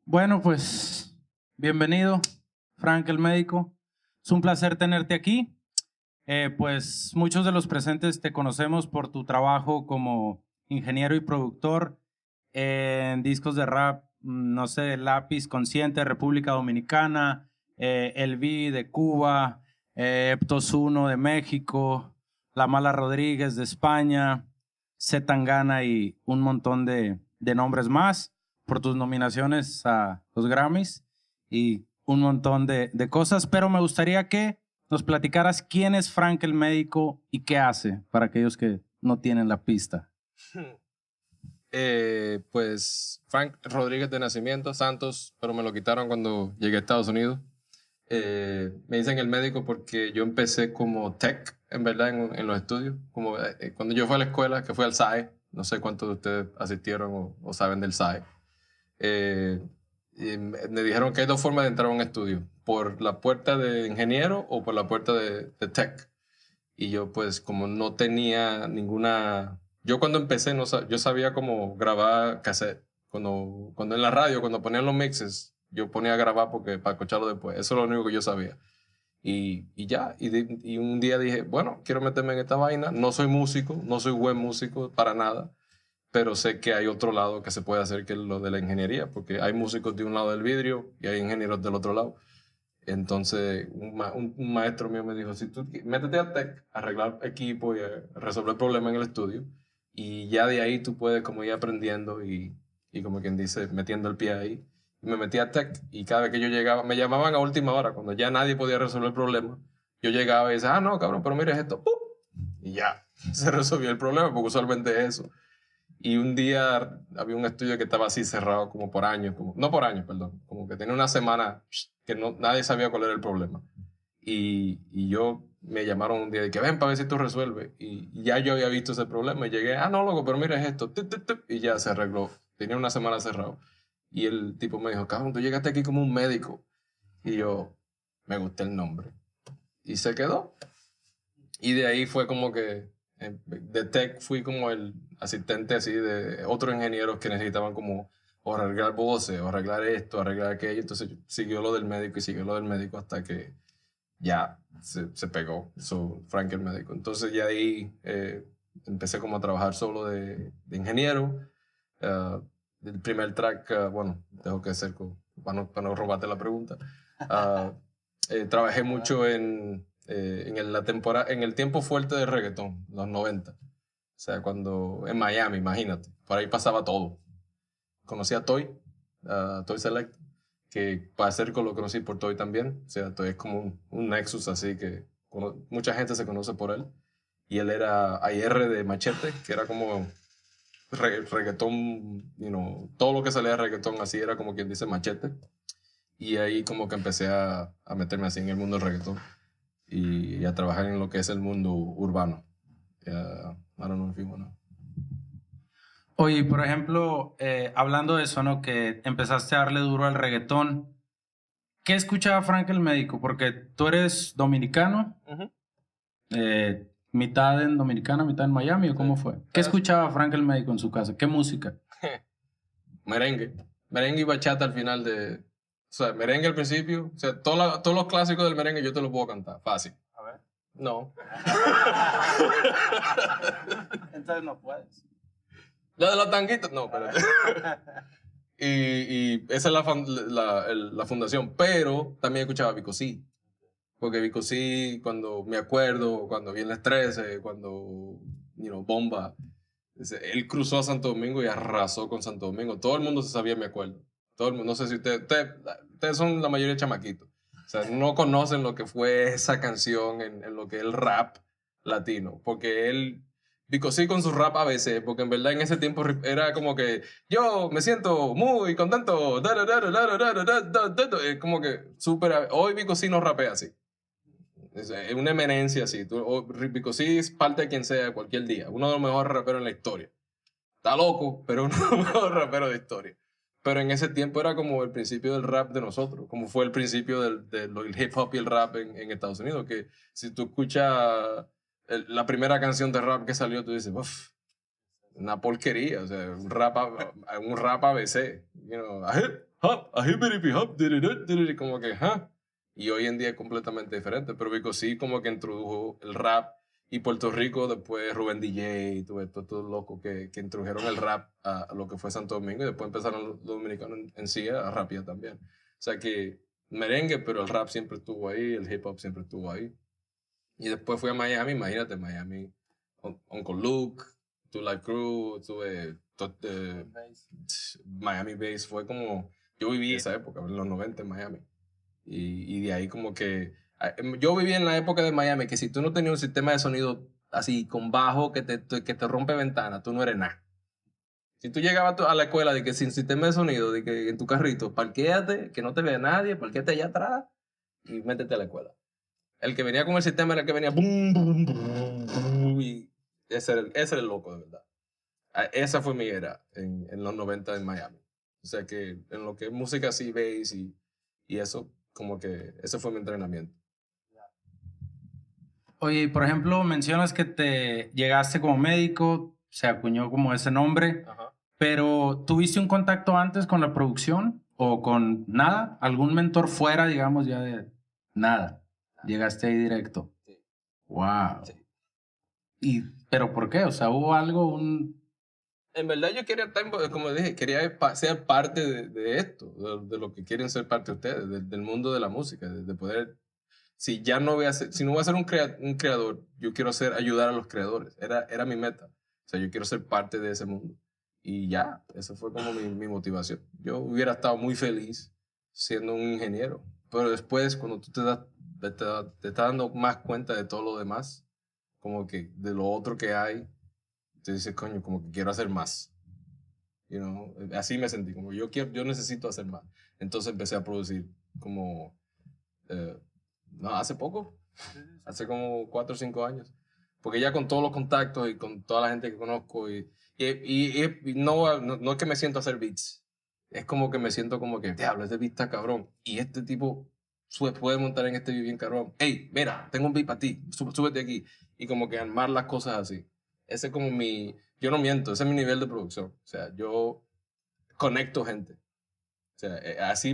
Bueno, pues bienvenido, Frank el médico. Es un placer tenerte aquí. Pues muchos de los presentes te conocemos por tu trabajo como ingeniero y productor en discos de rap, no sé, Lápiz Consciente, República Dominicana, El V de Cuba, Eptos 1 de México, La Mala Rodríguez de España, C. Tangana y un montón de nombres más por tus nominaciones a los Grammys y un montón de cosas, pero me gustaría que nos platicaras quién es Frank el médico y qué hace para aquellos que no tienen la pista. Pues Frank Rodríguez de nacimiento, Santos, pero me lo quitaron cuando llegué a Estados Unidos. Me dicen el médico porque yo empecé como tech, en verdad, en los estudios. Cuando yo fui a la escuela, que fui al SAE, no sé cuántos de ustedes asistieron o saben del SAE. Y me dijeron que hay dos formas de entrar a un estudio, por la puerta de ingeniero o por la puerta de tech. Y yo pues como no tenía ninguna... Yo cuando empecé, yo sabía cómo grabar cassette. Cuando en la radio, cuando ponían los mixes, yo ponía a grabar para escucharlo después. Eso es lo único que yo sabía. Y ya, y un día dije, bueno, quiero meterme en esta vaina. No soy músico, no soy buen músico para nada, pero sé que hay otro lado que se puede hacer, que es lo de la ingeniería, porque hay músicos de un lado del vidrio y hay ingenieros del otro lado. Entonces, un maestro mío me dijo, si tú métete a tech, a arreglar equipo y a resolver problemas en el estudio, y ya de ahí tú puedes como ir aprendiendo y como quien dice, metiendo el pie ahí. Y me metí a tech y cada vez que yo llegaba, me llamaban a última hora, cuando ya nadie podía resolver el problema. Yo llegaba y decía, no, cabrón, pero mire esto, ¡pum! Y ya, se resolvió el problema, porque usualmente es eso. Y un día había un estudio que estaba así cerrado como por años, no por años, perdón, como que tenía una semana que nadie sabía cuál era el problema. Y yo me llamaron un día de que ven para ver si tú resuelves. Y ya yo había visto ese problema y llegué, no, loco, pero mira es esto. Y ya se arregló. Tenía una semana cerrado. Y el tipo me dijo, cabrón, tú llegaste aquí como un médico. Y yo, me gustó el nombre. Y se quedó. Y de ahí fue como que de tech fui como el asistente así de otros ingenieros que necesitaban como o arreglar voces, o arreglar esto, arreglar aquello. Entonces siguió lo del médico y siguió lo del médico hasta que ya se pegó, Frank el médico. Entonces ya ahí empecé como a trabajar solo de ingeniero. El primer track, bueno, tengo que hacer para no robarte la pregunta. Trabajé mucho en el tiempo fuerte del reggaetón, los 90. O sea, en Miami, imagínate, por ahí pasaba todo. Conocí a Toy, Toy Select, que para ser lo conocí por Toy también. O sea, Toy es como un nexus así que mucha gente se conoce por él. Y él era AR de Machete, que era como reggaetón, todo lo que salía de reggaetón así era como quien dice Machete. Y ahí como que empecé a meterme así en el mundo del reggaetón y a trabajar en lo que es el mundo urbano. I don't know if you wanna... Oye, por ejemplo, hablando de eso, ¿no? Que empezaste a darle duro al reggaetón. ¿Qué escuchaba Frank el médico? Porque tú eres dominicano, mitad en Dominicana, mitad en Miami, ¿o cómo fue? ¿Qué escuchaba Frank el médico en su casa? ¿Qué música? Merengue. Merengue y bachata al final de... O sea, merengue al principio. O sea, todos los clásicos del merengue yo te los puedo cantar. Fácil. A ver. No. Entonces no puedes. Lo de los tanguitos, no, espérate. y esa es la fundación. Pero también escuchaba Vico Sí. Porque Vico Sí, cuando me acuerdo, cuando Viernes 13, cuando, Bomba, él cruzó a Santo Domingo y arrasó con Santo Domingo. Todo el mundo se sabía, me acuerdo. Todo el mundo, no sé si ustedes son la mayoría chamaquitos. O sea, no conocen lo que fue esa canción en lo que es el rap latino. Porque él, Vico Sí con su rap a veces, porque en verdad en ese tiempo era como que yo me siento muy contento. Es como que súper. Hoy Vico Sí no rapea así. Es una eminencia así. Vico Sí es parte de quien sea cualquier día. Uno de los mejores raperos en la historia. Está loco, pero uno de los mejores raperos de historia. Pero en ese tiempo era como el principio del rap de nosotros, como fue el principio del hip hop y el rap en Estados Unidos, que si tú escuchas la primera canción de rap que salió, tú dices, uff, una porquería, o sea, un rap ABC, hop, a hippity hop, como que, ¿huh? Y hoy en día es completamente diferente, pero Vico sí como que introdujo el rap, y Puerto Rico después Rubén DJ y todo estos locos que introdujeron el rap a lo que fue Santo Domingo, y después empezaron los dominicanos en sí a rapear también. O sea que merengue, pero el rap siempre estuvo ahí, el hip hop siempre estuvo ahí. Y después fui a Miami, imagínate, Miami, Uncle Luke, Two Live Crew, tuve Miami Bass, fue como, yo viví esa época, en los 90 en Miami. Y de ahí como que, yo viví en la época de Miami, que si tú no tenías un sistema de sonido así con bajo que te rompe ventanas, tú no eres nada. Si tú llegabas a la escuela de que sin sistema de sonido, de que en tu carrito, parquéate, que no te vea nadie, parquéate allá atrás y métete a la escuela. El que venía con el sistema era el que venía boom, boom, boom, boom, y ese era el loco, de verdad. Esa fue mi era en los 90 en Miami. O sea que en lo que es música así, bass y eso, como que ese fue mi entrenamiento. Oye, y por ejemplo, mencionas que te llegaste como médico, se acuñó como ese nombre, Ajá. pero ¿tuviste un contacto antes con la producción o con nada? ¿Algún mentor fuera, digamos, ya de nada? Llegaste ahí directo. Sí. Wow. Sí. ¿Pero por qué? O sea, ¿hubo algo, En verdad yo quería estar, como dije, quería ser parte de esto, de lo que quieren ser parte de ustedes, del mundo de la música, de poder, si ya no voy a ser, si no voy a ser un creador, yo quiero ayudar a los creadores, era mi meta, o sea, yo quiero ser parte de ese mundo. Y ya, esa fue como mi motivación. Yo hubiera estado muy feliz siendo un ingeniero, pero después cuando tú te estás dando más cuenta de todo lo demás, como que de lo otro que hay, te dices, coño, como que quiero hacer más. You know? Así me sentí, como yo necesito hacer más. Entonces empecé a producir como, no, hace poco, hace como 4 o 5 años. Porque ya con todos los contactos y con toda la gente que conozco y no es que me siento a hacer beats. Es como que me siento como que, diablo, este beat está cabrón. Y este tipo puede montar en este beat bien cabrón. Hey, mira, tengo un beat para ti, súbete aquí. Y como que armar las cosas así. Ese es como yo no miento, ese es mi nivel de producción. O sea, yo conecto gente. O sea, así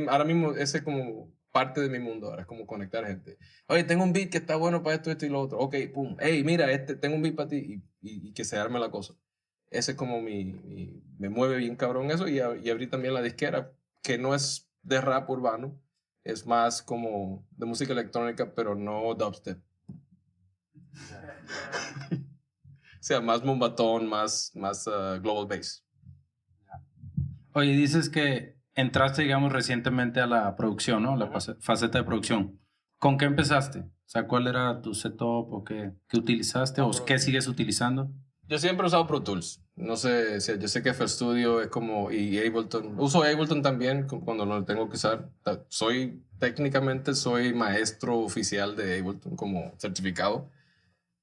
ahora mismo ese es como parte de mi mundo ahora, es como conectar gente. Oye, tengo un beat que está bueno para esto y lo otro. Ok, pum. Hey, mira, tengo un beat para ti y que se arme la cosa. Ese es como me mueve bien cabrón eso y abrí también la disquera, que no es de rap urbano, es más como de música electrónica, pero no dubstep. O sea, más bombatón, más global bass. Oye, dices que entraste, digamos, recientemente a la producción, ¿no? La faceta de producción. ¿Con qué empezaste? O sea, ¿cuál era tu setup o qué utilizaste o qué sigues utilizando? Yo siempre he usado Pro Tools. No sé, yo sé que FL Studio es como, y Ableton. Uso Ableton también cuando lo tengo que usar. Técnicamente soy maestro oficial de Ableton como certificado,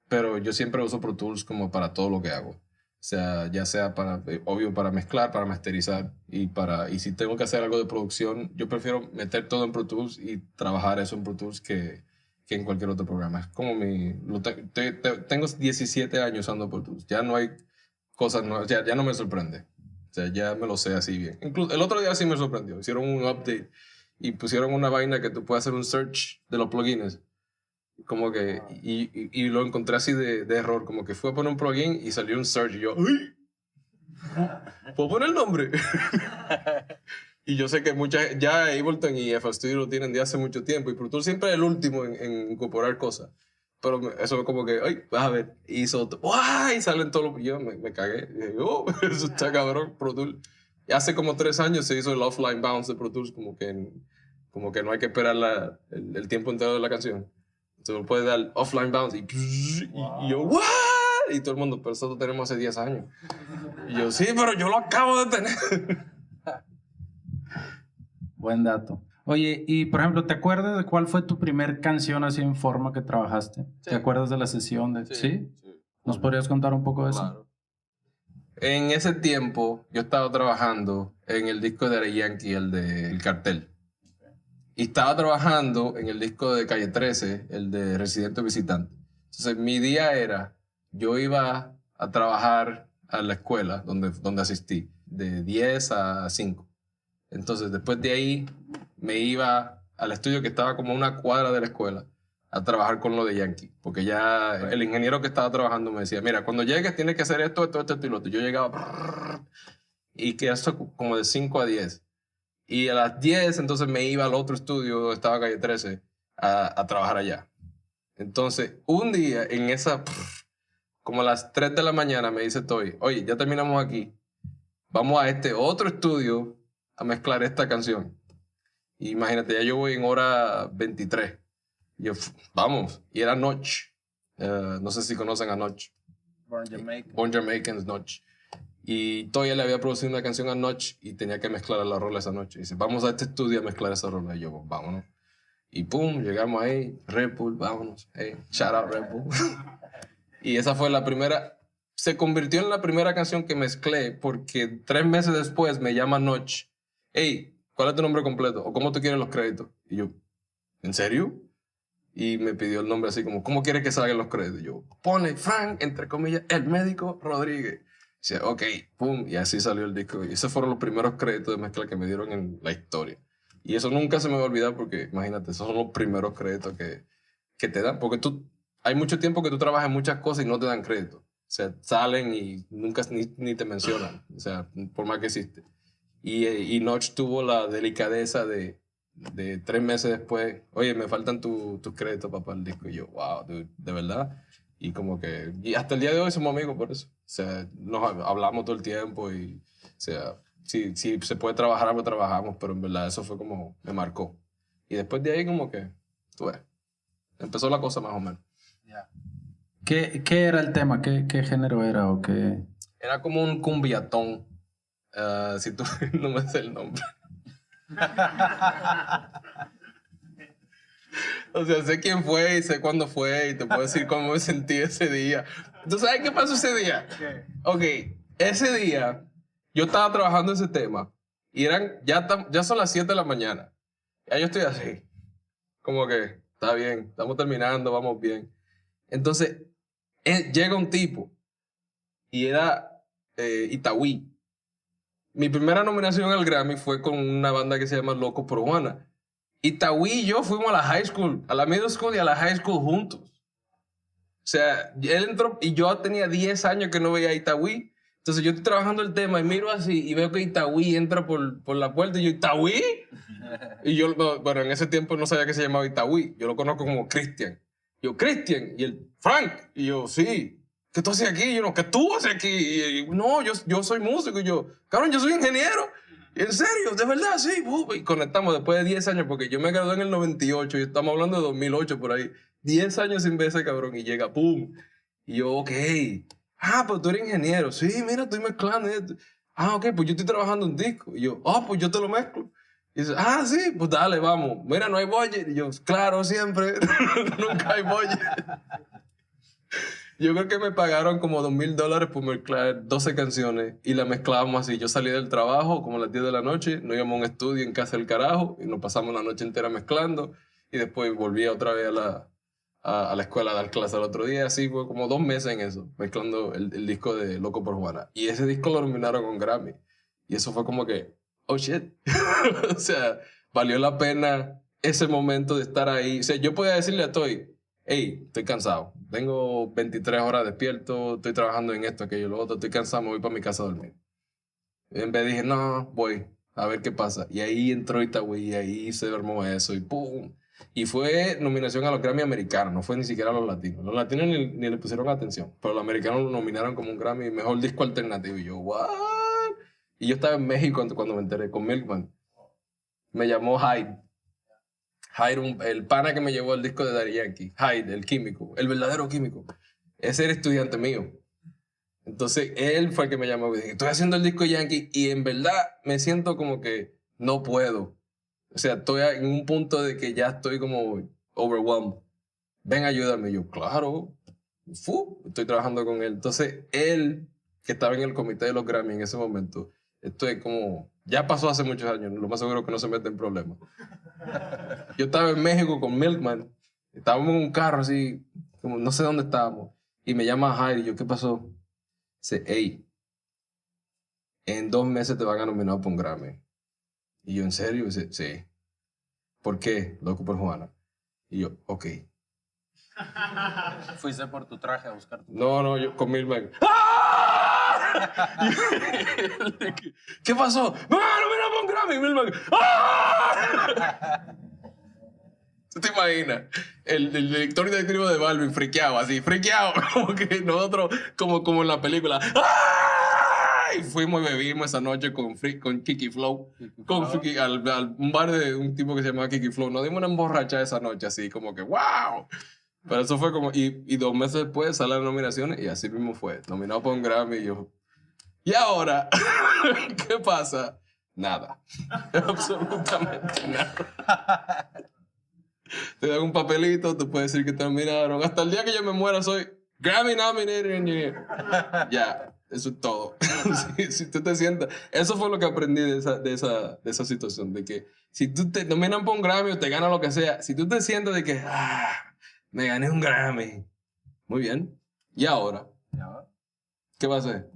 pero yo siempre uso Pro Tools como para todo lo que hago. O sea, ya sea obvio, para mezclar, para masterizar y si tengo que hacer algo de producción, yo prefiero meter todo en Pro Tools y trabajar eso en Pro Tools que en cualquier otro programa. Es como tengo 17 años usando Pro Tools. Ya no hay cosas nuevas, ya no me sorprende. O sea, ya me lo sé así bien. Incluso el otro día sí me sorprendió. Hicieron un update y pusieron una vaina que tú puedes hacer un search de los plugins. Como que, y lo encontré así de error, como que fue a poner un plugin y salió un search y yo, ¡ay! ¿Puedo poner el nombre? Y yo sé que ya Ableton y FL Studio lo tienen de hace mucho tiempo y Pro Tools siempre es el último en incorporar cosas. Pero eso como que, ay, vas a ver, hizo, ¡guay! Y salen todos los, yo me cagué. Y dije, oh, eso está cabrón, Pro Tools. Y hace como 3 años se hizo el offline bounce de Pro Tools, como que no hay que esperar el tiempo entero de la canción. Entonces puedes dar offline bounce y yo, ¿what? Y todo el mundo, pero eso lo tenemos hace 10 años. Y yo, sí, pero yo lo acabo de tener. Buen dato. Oye, y por ejemplo, ¿te acuerdas de cuál fue tu primer canción así en forma que trabajaste? Sí. ¿Te acuerdas de la sesión? ¿Sí? Sí. ¿Nos podrías contar un poco de eso? Claro. En ese tiempo, yo estaba trabajando en el disco de Daddy Yankee, el de El Cartel. Y estaba trabajando en el disco de Calle 13, el de Residente Visitante. Entonces, mi día era, yo iba a trabajar a la escuela donde asistí, de 10 a 5. Entonces, después de ahí, me iba al estudio que estaba como a una cuadra de la escuela a trabajar con lo de Yankee. Porque ya el ingeniero que estaba trabajando me decía, mira, cuando llegues tienes que hacer esto, esto, esto y lo otro. Yo llegaba y que eso como de 5 a 10. Y a las 10 entonces me iba al otro estudio donde estaba Calle 13 a trabajar allá. Entonces, un día en esa, como a las 3 de la mañana me dice Toy, oye, ya terminamos aquí, vamos a este otro estudio a mezclar esta canción. Y imagínate, ya yo voy en hora 23. Yo, vamos, y era Notch. No sé si conocen a Notch. Born Jamaican's Notch. Y Toya le había producido una canción a Notch y tenía que mezclar la rola esa noche. Y dice, vamos a este estudio a mezclar esa rola. Y yo, vámonos. Y pum, llegamos ahí, Red Bull, vámonos. Hey, shout out Red Bull. Y esa fue la primera, se convirtió en la primera canción que mezclé porque 3 meses después me llama Notch. Hey, ¿cuál es tu nombre completo? ¿O cómo tú quieres los créditos? Y yo, ¿en serio? Y me pidió el nombre así como, ¿cómo quieres que salgan los créditos? Y yo, pone Frank, entre comillas, el médico Rodríguez. Y dice, ok, pum, y así salió el disco. Y esos fueron los primeros créditos de mezcla que me dieron en la historia. Y eso nunca se me va a olvidar porque, imagínate, esos son los primeros créditos que te dan. Porque hay mucho tiempo que tú trabajas en muchas cosas y no te dan crédito. O sea, salen y nunca ni te mencionan. O sea, por más que existe. Y Notch tuvo la delicadeza de 3 meses después, oye, me faltan tus créditos para el disco. Y yo, wow, dude, de verdad. Y como que, y hasta el día de hoy somos amigos por eso. O sea, nos hablamos todo el tiempo y, o sea, si se puede trabajar, pues trabajamos, pero en verdad eso fue como, me marcó. Y después de ahí como que, tú ves, empezó la cosa más o menos. Yeah. ¿Qué era el tema? ¿Qué género era o qué? Era como un cumbiatón, si tú no me sé el nombre. O sea, sé quién fue y sé cuándo fue y te puedo decir cómo me sentí ese día. ¿Tú sabes qué pasó ese día? ¿Qué? Ok, ese día yo estaba trabajando ese tema y ya son las 7 de la mañana. Ya yo estoy así, como que está bien, estamos terminando, vamos bien. Entonces, llega un tipo y era Itaúí. Mi primera nominación al Grammy fue con una banda que se llama Locos por Juana. Itaúí y yo fuimos a la high school, a la middle school y a la high school juntos. O sea, él entró y yo tenía 10 años que no veía a Itaúí. Entonces yo estoy trabajando el tema y miro así y veo que Itaúí entra por la puerta y yo, ¿Itaúí? Y yo, bueno, en ese tiempo no sabía que se llamaba Itaúí. Yo lo conozco como Cristian. Yo, Cristian. Y él, Frank. Y yo, sí. ¿Qué tú haces aquí? Y yo, no, ¿qué tú haces aquí? Y no, yo soy músico. Y yo, cabrón, yo soy ingeniero. ¿En serio? ¿De verdad? Sí. Y conectamos después de 10 años, porque yo me gradué en el 98 y estamos hablando de 2008 por ahí. 10 años sin ver ese cabrón y llega, ¡pum! Y yo, ok. Ah, pues tú eres ingeniero. Sí, mira, estoy mezclando esto. Ah, ok, pues yo estoy trabajando en disco. Y yo, pues yo te lo mezclo. Y dice, sí, pues dale, vamos. Mira, no hay budget. Y yo, claro, siempre. Nunca hay budget. Yo creo que me pagaron como $2,000 por mezclar 12 canciones y la mezclábamos así. Yo salí del trabajo como a las 10 de la noche, nos íbamos a un estudio en casa del carajo y nos pasamos la noche entera mezclando y después volví otra vez a la escuela a dar clase al otro día. Así fue como 2 meses en eso, mezclando el disco de Loco por Juana. Y ese disco lo nominaron con Grammy. Y eso fue como que, oh shit. O sea, valió la pena ese momento de estar ahí. O sea, yo podía decirle a Toy, hey, estoy cansado. Vengo 23 horas despierto, estoy trabajando en esto, aquello, lo otro, estoy cansado, me voy para mi casa a dormir. Y en vez dije, no, voy a ver qué pasa. Y ahí entró Itaúí, y ahí se armó eso, y ¡pum! Y fue nominación a los Grammy americanos, no fue ni siquiera a los latinos. Los latinos ni le pusieron atención, pero los americanos lo nominaron como un Grammy Mejor Disco Alternativo. Y yo, ¿what? Y yo estaba en México cuando me enteré con Milkman. Me llamó Hyde. Hyde, el pana que me llevó el disco de Daddy Yankee. Hyde, el químico, el verdadero químico. Ese era estudiante mío. Entonces, él fue el que me llamó y dije, estoy haciendo el disco Yankee y en verdad me siento como que no puedo. O sea, estoy en un punto de que ya estoy como overwhelmed. Ven, ayúdame. Y yo, claro. Estoy trabajando con él. Entonces, él, que estaba en el comité de los Grammy en ese momento, esto es como, ya pasó hace muchos años, lo más seguro que no se mete en problemas. Yo estaba en México con Milkman, estábamos en un carro así, como no sé dónde estábamos, y me llama Jair y yo, ¿qué pasó? Dice, hey, en 2 meses te van a nominar por un Grammy. Y yo, ¿en serio? Y dice, sí. ¿Por qué? Loco por Juana. Y yo, ok. Fuiste por tu traje a buscar tu... No, yo con Milman. ¡Ah! ¿Qué pasó? ¡Mano, mira, pon Grammy! Milman. ¡Ah! ¿Tú te imaginas? El director y directivo de Balvin friqueado, así, friqueado. Como que nosotros, como en la película. ¡Ah! Y fuimos y bebimos esa noche con Kiki Flow. Al un bar de un tipo que se llamaba Kiki Flow. Nos dimos una emborracha esa noche, así, como que ¡wow! Pero eso fue como... Y 2 meses después salen las nominaciones y así mismo fue. Nominado por un Grammy y yo... ¿Y ahora? ¿Qué pasa? Nada. Absolutamente nada. Te dan un papelito, te puedes decir que te nominaron. Hasta el día que yo me muera soy Grammy nominated engineer. Ya, eso es todo. si tú te sientas... Eso fue lo que aprendí de esa situación. De que si tú te nominan por un Grammy o te ganas lo que sea, si tú te sientes de que... me gané un Grammy. Muy bien. ¿Y ahora? ¿Qué vas a hacer?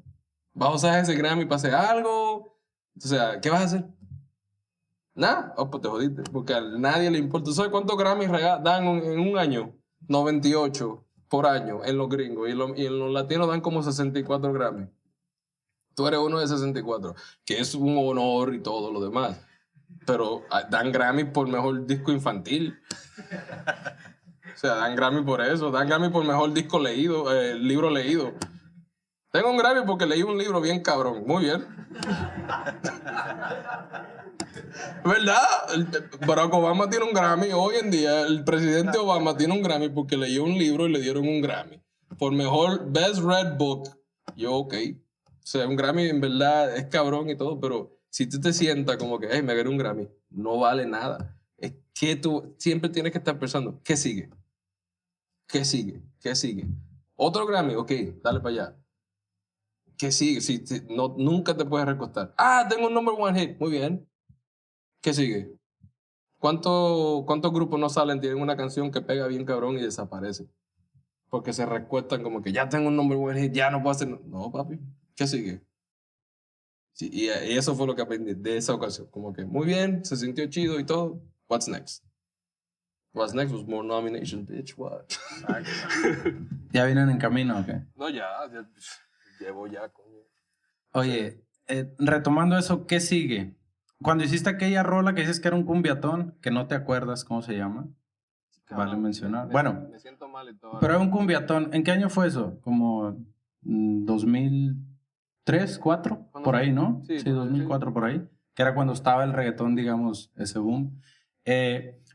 ¿Vas a usar ese Grammy para hacer algo? O sea, ¿qué vas a hacer? Nada. Oh, pues te jodiste. Porque a nadie le importa. ¿Tú sabes cuántos Grammys dan en un año? 98 por año en los gringos. Y en los latinos dan como 64 Grammys. Tú eres uno de 64. Que es un honor y todo lo demás. Pero dan Grammy por mejor disco infantil. O sea, dan Grammy por eso. Dan Grammy por mejor disco leído, libro leído. Tengo un Grammy porque leí un libro bien cabrón. Muy bien. ¿Verdad? Barack Obama tiene un Grammy. Hoy en día, el presidente Obama tiene un Grammy porque leyó un libro y le dieron un Grammy. Por mejor Best Read Book. Yo, ok. O sea, un Grammy en verdad es cabrón y todo, pero si tú te sientas como que, hey, me gané un Grammy, no vale nada. Es que tú siempre tienes que estar pensando, ¿qué sigue? ¿Qué sigue? ¿Qué sigue? Otro Grammy, ok, dale para allá. ¿Qué sigue? Si no, nunca te puedes recostar. Tengo un number one hit. Muy bien. ¿Qué sigue? ¿Cuántos grupos no salen, tienen una canción que pega bien cabrón y desaparece? Porque se recuestan como que ya tengo un number one hit, ya no puedo hacer... No, papi. ¿Qué sigue? Sí, y eso fue lo que aprendí de esa ocasión. Como que muy bien, se sintió chido y todo. What's next? What's next was more nominations, bitch. What? ¿Ya vienen en camino o qué? No, ya llevo ya, coño. Oye, retomando eso, ¿qué sigue? Cuando hiciste aquella rola que dices que era un cumbiatón, que no te acuerdas cómo se llama, vale mencionar. Bueno, me siento mal y todo. pero era un cumbiatón. ¿En qué año fue eso? Como 2003, 4, por ahí, ¿no? Sí, 2004 por ahí. Que era cuando estaba el reggaetón, digamos, ese boom.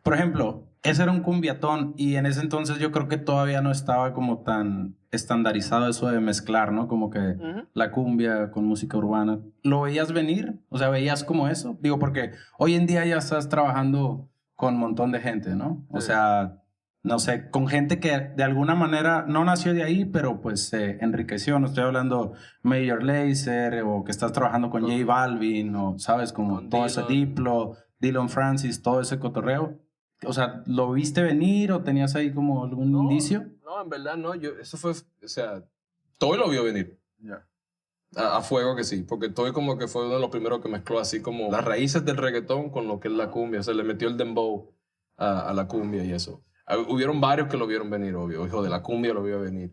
Por ejemplo, ese era un cumbiatón y en ese entonces yo creo que todavía no estaba como tan estandarizado eso de mezclar, ¿no? Como que la cumbia con música urbana. ¿Lo veías venir? O sea, ¿veías como eso? Digo, porque hoy en día ya estás trabajando con un montón de gente, ¿no? O sea, no sé, con gente que de alguna manera no nació de ahí, pero pues se enriqueció. No estoy hablando Major Lazer o que estás trabajando con J Balvin o, ¿sabes? Como todo ese Diplo, Dillon Francis, todo ese cotorreo. O sea, ¿lo viste venir o tenías ahí como algún indicio? No, en verdad no. Eso fue, o sea, Toy lo vio venir. A fuego que sí, porque Toy como que fue uno de los primeros que mezcló así como las raíces del reggaetón con lo que es la cumbia. O sea, le metió el dembow a la cumbia y eso. Hubieron varios que lo vieron venir, obvio. Hijo de la cumbia lo vio venir.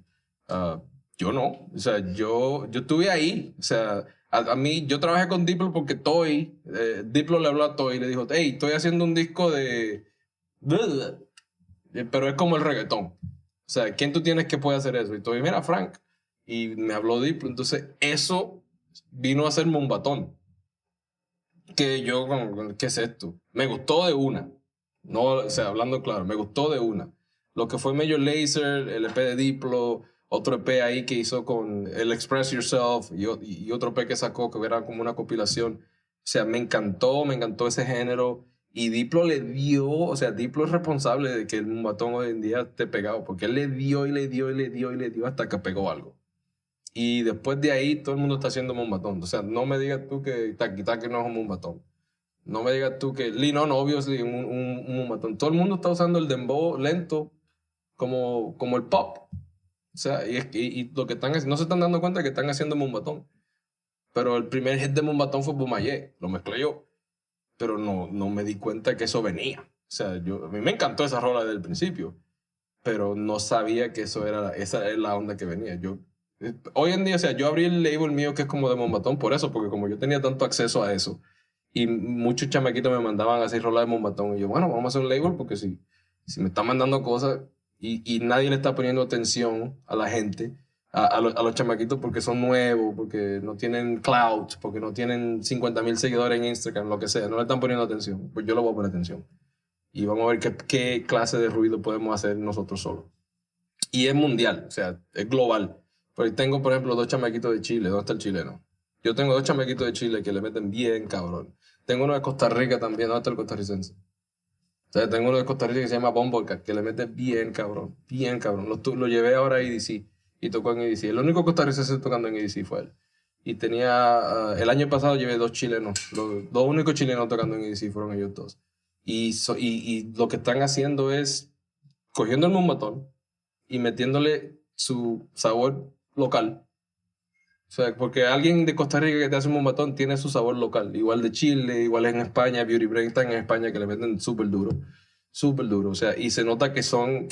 Yo no. O sea, yo estuve ahí. O sea, a mí, yo trabajé con Diplo porque Toy, Diplo le habló a Toy y le dijo, hey, estoy haciendo un disco de... Pero es como el reggaetón. O sea, ¿quién tú tienes que puede hacer eso? Y Toy, mira, Frank. Y me habló Diplo. Entonces, eso vino a hacerme un batón. Que yo, ¿qué es esto? Me gustó de una. No, o sea, hablando claro, me gustó de una. Lo que fue Major Lazer, el EP de Diplo, otro EP ahí que hizo con el Express Yourself y otro EP que sacó que era como una compilación. O sea, me encantó ese género. Y Diplo le dio, o sea, Diplo es responsable de que el mumbatón hoy en día esté pegado, porque él le dio y le dio y le dio y le dio hasta que pegó algo. Y después de ahí todo el mundo está haciendo mumbatón. O sea, no me digas tú que Taki Taki no es un mumbatón. No me digas tú que Lino, no, obviously, un mumbatón. Todo el mundo está usando el dembow lento como el pop. O sea, y lo que no se están dando cuenta que están haciendo mumbatón. Pero el primer hit de mumbatón fue Bumayé. Lo mezclé yo. pero no me di cuenta que eso venía. O sea, a mí me encantó esa rola desde el principio, pero no sabía que esa era la onda que venía. Hoy en día, o sea, yo abrí el label mío que es como de Mombatón por eso, porque como yo tenía tanto acceso a eso, y muchos chamaquitos me mandaban a hacer rolas de Mombatón, y yo, bueno, vamos a hacer un label porque si me están mandando cosas y nadie le está poniendo atención a la gente, a los chamaquitos porque son nuevos, porque no tienen clout, porque no tienen 50,000 seguidores en Instagram, lo que sea, no le están poniendo atención, pues yo le voy a poner atención. Y vamos a ver qué clase de ruido podemos hacer nosotros solos. Y es mundial, o sea, es global. Porque tengo, por ejemplo, 2 chamaquitos de Chile. ¿Dónde está el chileno? Yo tengo 2 chamaquitos de Chile que le meten bien, cabrón. Tengo uno de Costa Rica también. ¿Dónde está el costarricense? O sea, tengo uno de Costa Rica que se llama Bumblecat, que le mete bien, cabrón. Bien, cabrón. Lo llevé ahora a EDC y tocó en EDC. El único costarricense tocando en EDC fue él. Y el año pasado llevé 2 chilenos. Los 2 únicos chilenos tocando en EDC fueron ellos 2. Y lo que están haciendo es cogiendo el mumbatón y metiéndole su sabor local. O sea, porque alguien de Costa Rica que te hace un mumbatón tiene su sabor local. Igual de Chile, igual en España, Beauty Brain está en España que le meten súper duro. Súper duro. O sea, y se nota que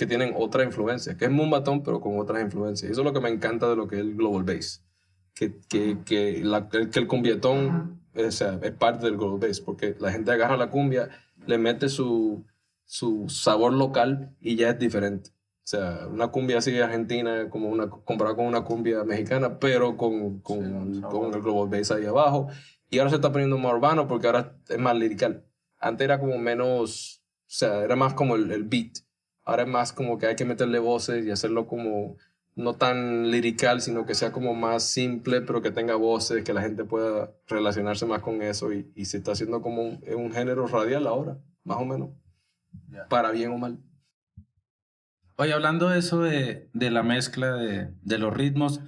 tienen otra influencia, que es mumbatón pero con otras influencias. Eso es lo que me encanta de lo que es el Global Bass. Que el cumbietón o sea, es parte del Global Bass, porque la gente agarra la cumbia, le mete su sabor local y ya es diferente. O sea, una cumbia así argentina, comparada con una cumbia mexicana, pero con el Global Bass ahí abajo. Y ahora se está poniendo más urbano porque ahora es más lirical. Antes era como menos, o sea, era más como el beat. Ahora es más como que hay que meterle voces y hacerlo como no tan lirical, sino que sea como más simple, pero que tenga voces, que la gente pueda relacionarse más con eso. Y se está haciendo como un género radial ahora, más o menos. Yeah. Para bien o mal. Oye, hablando de eso de la mezcla de los ritmos,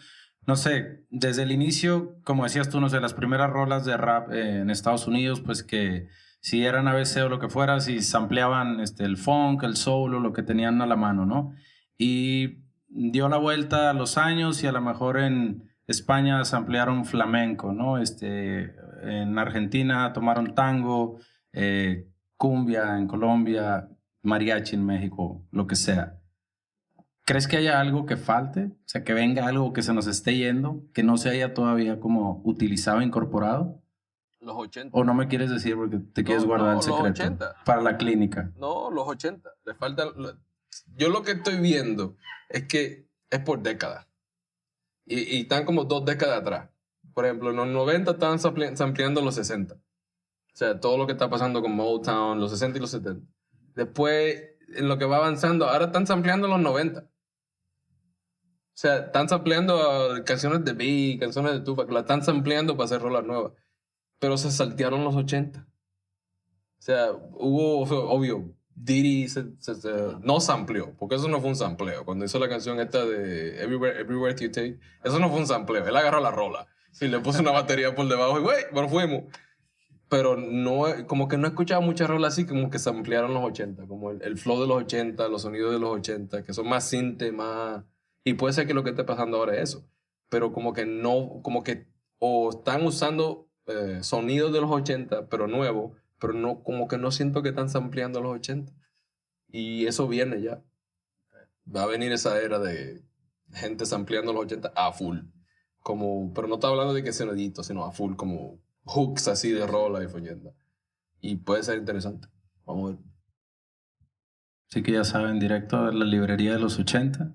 no sé, desde el inicio, como decías tú, no sé, las primeras rolas de rap en Estados Unidos, pues que si eran ABC o lo que fuera, si sampleaban el funk, el soul o lo que tenían a la mano, ¿no? Y dio la vuelta a los años y a lo mejor en España samplearon flamenco, ¿no? En Argentina tomaron tango, cumbia en Colombia, mariachi en México, lo que sea. ¿Crees que haya algo que falte? O sea, que venga algo que se nos esté yendo, que no se haya todavía como utilizado, incorporado. Los 80. ¿O no me quieres decir porque te quieres guardar el secreto? Los 80. Para la clínica. No, los 80. Le falta. Yo lo que estoy viendo es que es por décadas. Y están como 2 décadas atrás. Por ejemplo, en los 90 estaban sampleando los 60. O sea, todo lo que está pasando con Motown, los 60 y los 70. Después, en lo que va avanzando, ahora están sampleando los 90. O sea, están sampleando canciones de Big, canciones de Tupac, la están sampleando para hacer rolas nuevas. Pero se saltearon los 80. O sea, obvio, Diddy no sampleó, porque eso no fue un sampleo. Cuando hizo la canción esta de Everywhere You Take, eso no fue un sampleo. Él agarró la rola y le puso una batería por debajo y güey, bueno, fuimos. Pero no, como que no he escuchado muchas rolas así como que samplearon los 80, como el flow de los 80, los sonidos de los 80, que son más synth, más... Y puede ser que lo que esté pasando ahora es eso. Pero como que no, como que o están usando sonidos de los 80, pero nuevos, pero no, como que no siento que están sampleando los 80. Y eso viene ya. Va a venir esa era de gente sampleando los 80 a full. Pero no está hablando de que sonidito, sino a full, como hooks así de rola y follenda. Y puede ser interesante. Vamos a ver. Así que ya saben, directo a la librería de los 80.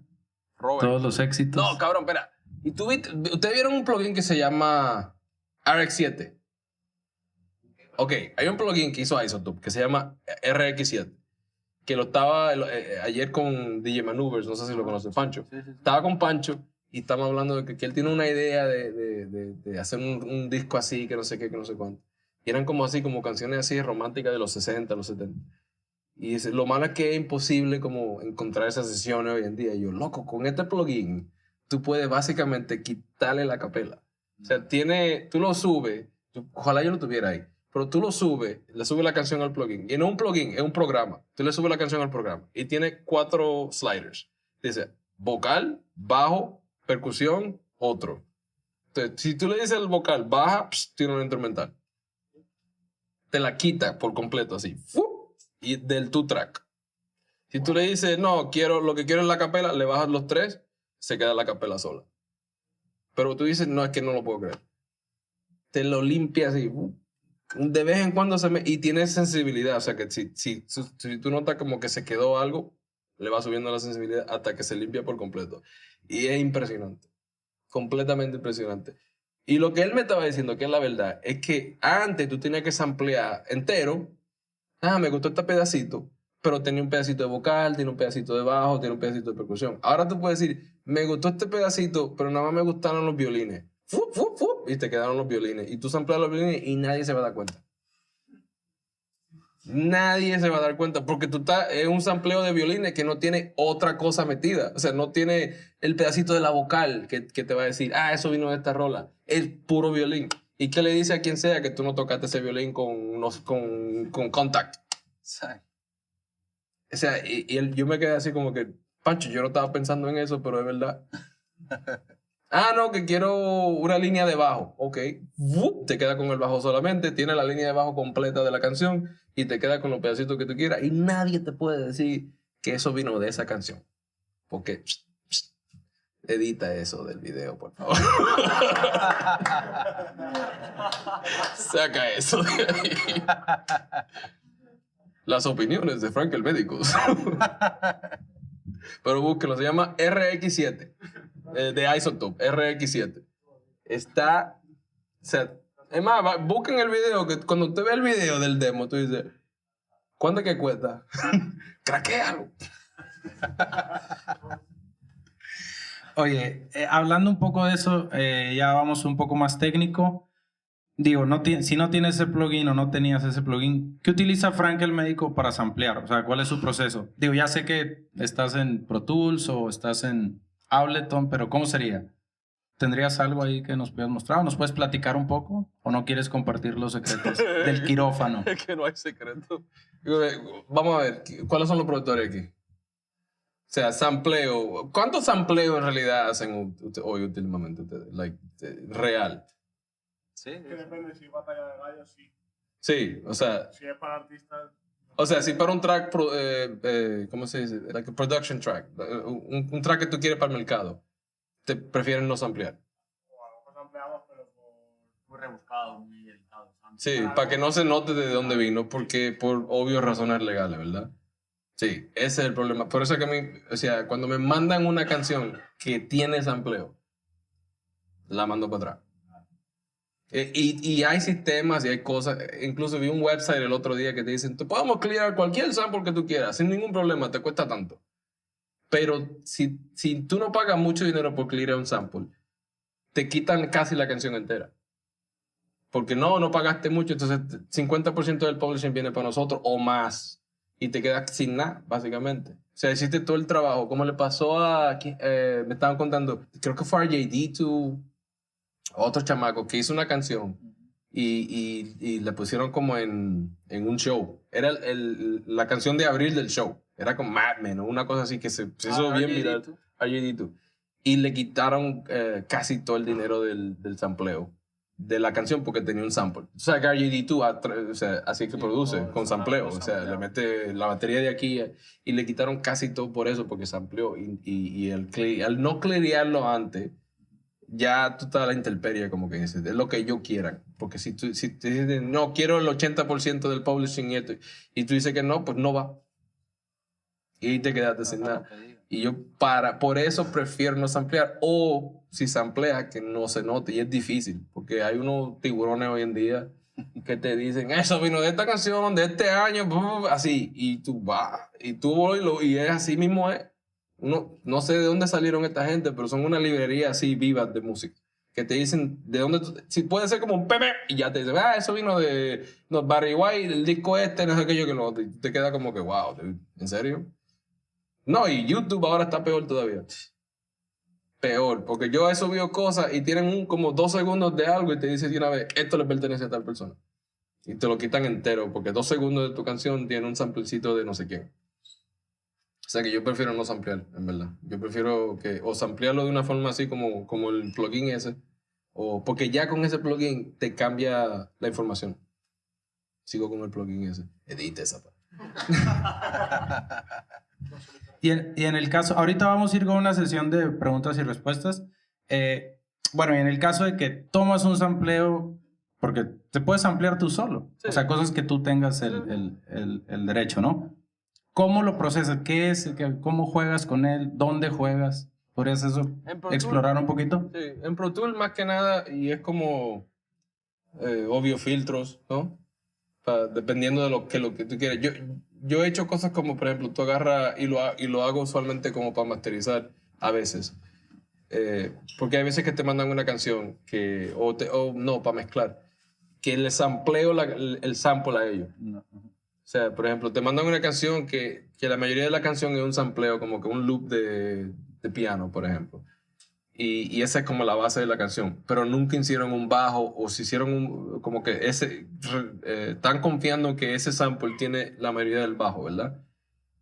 Robert. Todos los éxitos. No, cabrón, espera. ¿Ustedes vieron un plugin que se llama RX7? Ok, hay un plugin que hizo Isotope que se llama RX7. Que lo estaba ayer con DJ Maneuvers, no sé si lo conoce, Pancho. Sí. Estaba con Pancho y estamos hablando de que él tiene una idea de hacer un disco así, que no sé qué, que no sé cuánto. Y eran como así, como canciones así románticas de los 60, los 70. Y lo malo es que es imposible como encontrar esas sesiones hoy en día. Y yo, loco, con este plugin tú puedes básicamente quitarle la capela. O sea, tú lo subes, ojalá yo lo tuviera ahí, pero tú lo subes, le subes la canción al plugin. Y no un plugin, es un programa. Tú le subes la canción al programa y tiene 4 sliders. Dice vocal, bajo, percusión, otro. Entonces, si tú le dices el vocal baja, tiene un instrumental. te la quita por completo, así. ¡Fu! Y del tu track. Si tú le dices, no, lo que quiero es la capela, le bajas los 3, se queda la capela sola. Pero tú dices, no, es que no lo puedo creer. Te lo limpia así. De vez en cuando y tiene sensibilidad. O sea que si tú notas como que se quedó algo, le va subiendo la sensibilidad hasta que se limpia por completo. Y es impresionante. Completamente impresionante. Y lo que él me estaba diciendo, que es la verdad, es que antes tú tenías que samplear entero. Me gustó este pedacito, pero tenía un pedacito de vocal, tiene un pedacito de bajo, tiene un pedacito de percusión. Ahora tú puedes decir, me gustó este pedacito, pero nada más me gustaron los violines. ¡Fu, fu, fu! Y te quedaron los violines. Y tú sampleas los violines y nadie se va a dar cuenta. Nadie se va a dar cuenta porque es un sampleo de violines que no tiene otra cosa metida. O sea, no tiene el pedacito de la vocal que te va a decir, eso vino de esta rola. Es puro violín. ¿Y qué le dice a quien sea que tú no tocaste ese violín con contact? O sea, yo me quedé así como que, Pancho, yo no estaba pensando en eso, pero es verdad. No, que quiero una línea de bajo. Ok. Te queda con el bajo solamente, tiene la línea de bajo completa de la canción y te queda con los pedacitos que tú quieras. Y nadie te puede decir que eso vino de esa canción. Porque edita eso del video, por favor. Saca eso de ahí. Las opiniones de Frank el Médico. Pero búsquenlo, se llama RX7. De Isotope, RX7. Está... O sea, es más, busquen el video, que cuando usted ve el video del demo, tú dices, ¿cuánto es que cuesta? Craquéalo. Oye, hablando un poco de eso, ya vamos un poco más técnico. Digo, si no tienes ese plugin o no tenías ese plugin, ¿qué utiliza Frank el Médico para samplear? O sea, ¿cuál es su proceso? Digo, ya sé que estás en Pro Tools o estás en Ableton, pero ¿cómo sería? ¿Tendrías algo ahí que nos puedas mostrar? ¿O nos puedes platicar un poco? ¿O no quieres compartir los secretos del quirófano? Es que no hay secreto. Vamos a ver, ¿cuáles son los productores aquí? O sea, sampleo. ¿Cuántos sampleos en realidad hacen hoy últimamente ustedes? Real. Sí. Que depende, si es batalla de gallos, sí. Sí, o sea... Si es para artistas... O sea, si para un track, ¿cómo se dice? Like a production track. Un track que tú quieres para el mercado. Te prefieren no samplear. O a lo mejor sampleamos, pero muy rebuscado, muy editado. Sí, para que no se note de dónde vino, porque por obvias razones legales, ¿verdad? Sí, ese es el problema. Por eso es que a mí, o sea, cuando me mandan una canción que tiene sampleo, la mando para atrás. Y hay sistemas y hay cosas. Incluso vi un website el otro día que te dicen, te podemos clear cualquier sample que tú quieras, sin ningún problema, te cuesta tanto. Pero si tú no pagas mucho dinero por clear un sample, te quitan casi la canción entera. Porque no pagaste mucho, entonces 50% del publishing viene para nosotros o más. Y te quedas sin nada, básicamente. O sea, hiciste todo el trabajo. Como le pasó me estaban contando, creo que fue RJD2, otro chamaco que hizo una canción y la pusieron como en un show. Era la canción de abril del show. Era con Mad Men o una cosa así que se hizo bien viral. RJD2. Y le quitaron casi todo el dinero del sampleo de la canción porque tenía un sample. O sea, que RJD2 o sea, así que produce con sampleo. O sea, le mete la batería de aquí y le quitaron casi todo por eso porque sampleó. Y al no clearearlo antes, ya tú estás a la intemperie, como que dices, es lo que ellos quieran. Porque si te dicen, no, quiero el 80% del publishing y tú dices que no, pues no va. Y ahí te quedaste sin nada. Y yo por eso prefiero no samplear. O si samplea, que no se note. Y es difícil, porque hay unos tiburones hoy en día que te dicen, eso vino de esta canción, de este año, así. Y tú vas, y es así mismo es. No sé de dónde salieron esta gente, pero son una librería así viva de música. Que te dicen de dónde, si puede ser como un pepe, y ya te dicen, eso vino de Barry White, el disco no sé qué yo que lo otro. Y te queda como que, wow, ¿en serio? No, y YouTube ahora está peor todavía. Peor, porque yo he subido cosas y tienen como 2 segundos de algo y te dicen de una vez, esto le pertenece a tal persona. Y te lo quitan entero, porque 2 segundos de tu canción tiene un samplecito de no sé quién. O sea que yo prefiero no samplear, en verdad. Yo prefiero o samplearlo de una forma así como el plugin ese, o porque ya con ese plugin te cambia la información. O sigo con el plugin ese. Edita esa parte. Y en el caso, ahorita vamos a ir con una sesión de preguntas y respuestas. Bueno, y en el caso de que tomas un sampleo, porque te puedes ampliar tú solo, Sí. o sea, cosas que tú tengas el derecho, ¿no? ¿Cómo lo procesas? ¿Qué es? ¿Cómo juegas con él? ¿Dónde juegas? ¿Podrías eso En Pro explorar un poquito? Sí, en Pro Tools más que nada, y es como obvio filtros, ¿no? Dependiendo de lo que tú quieres. Yo he hecho cosas como, por ejemplo, tú agarras y lo hago usualmente como para masterizar a veces. Porque hay veces que te mandan una canción o no, para mezclar, que le sampleo el sample a ellos. No. O sea, por ejemplo, te mandan una canción que la mayoría de la canción es un sampleo, como que un loop de piano, por ejemplo. Y esa es como la base de la canción. Pero nunca hicieron un bajo o si hicieron como que están confiando que ese sample tiene la mayoría del bajo, ¿verdad?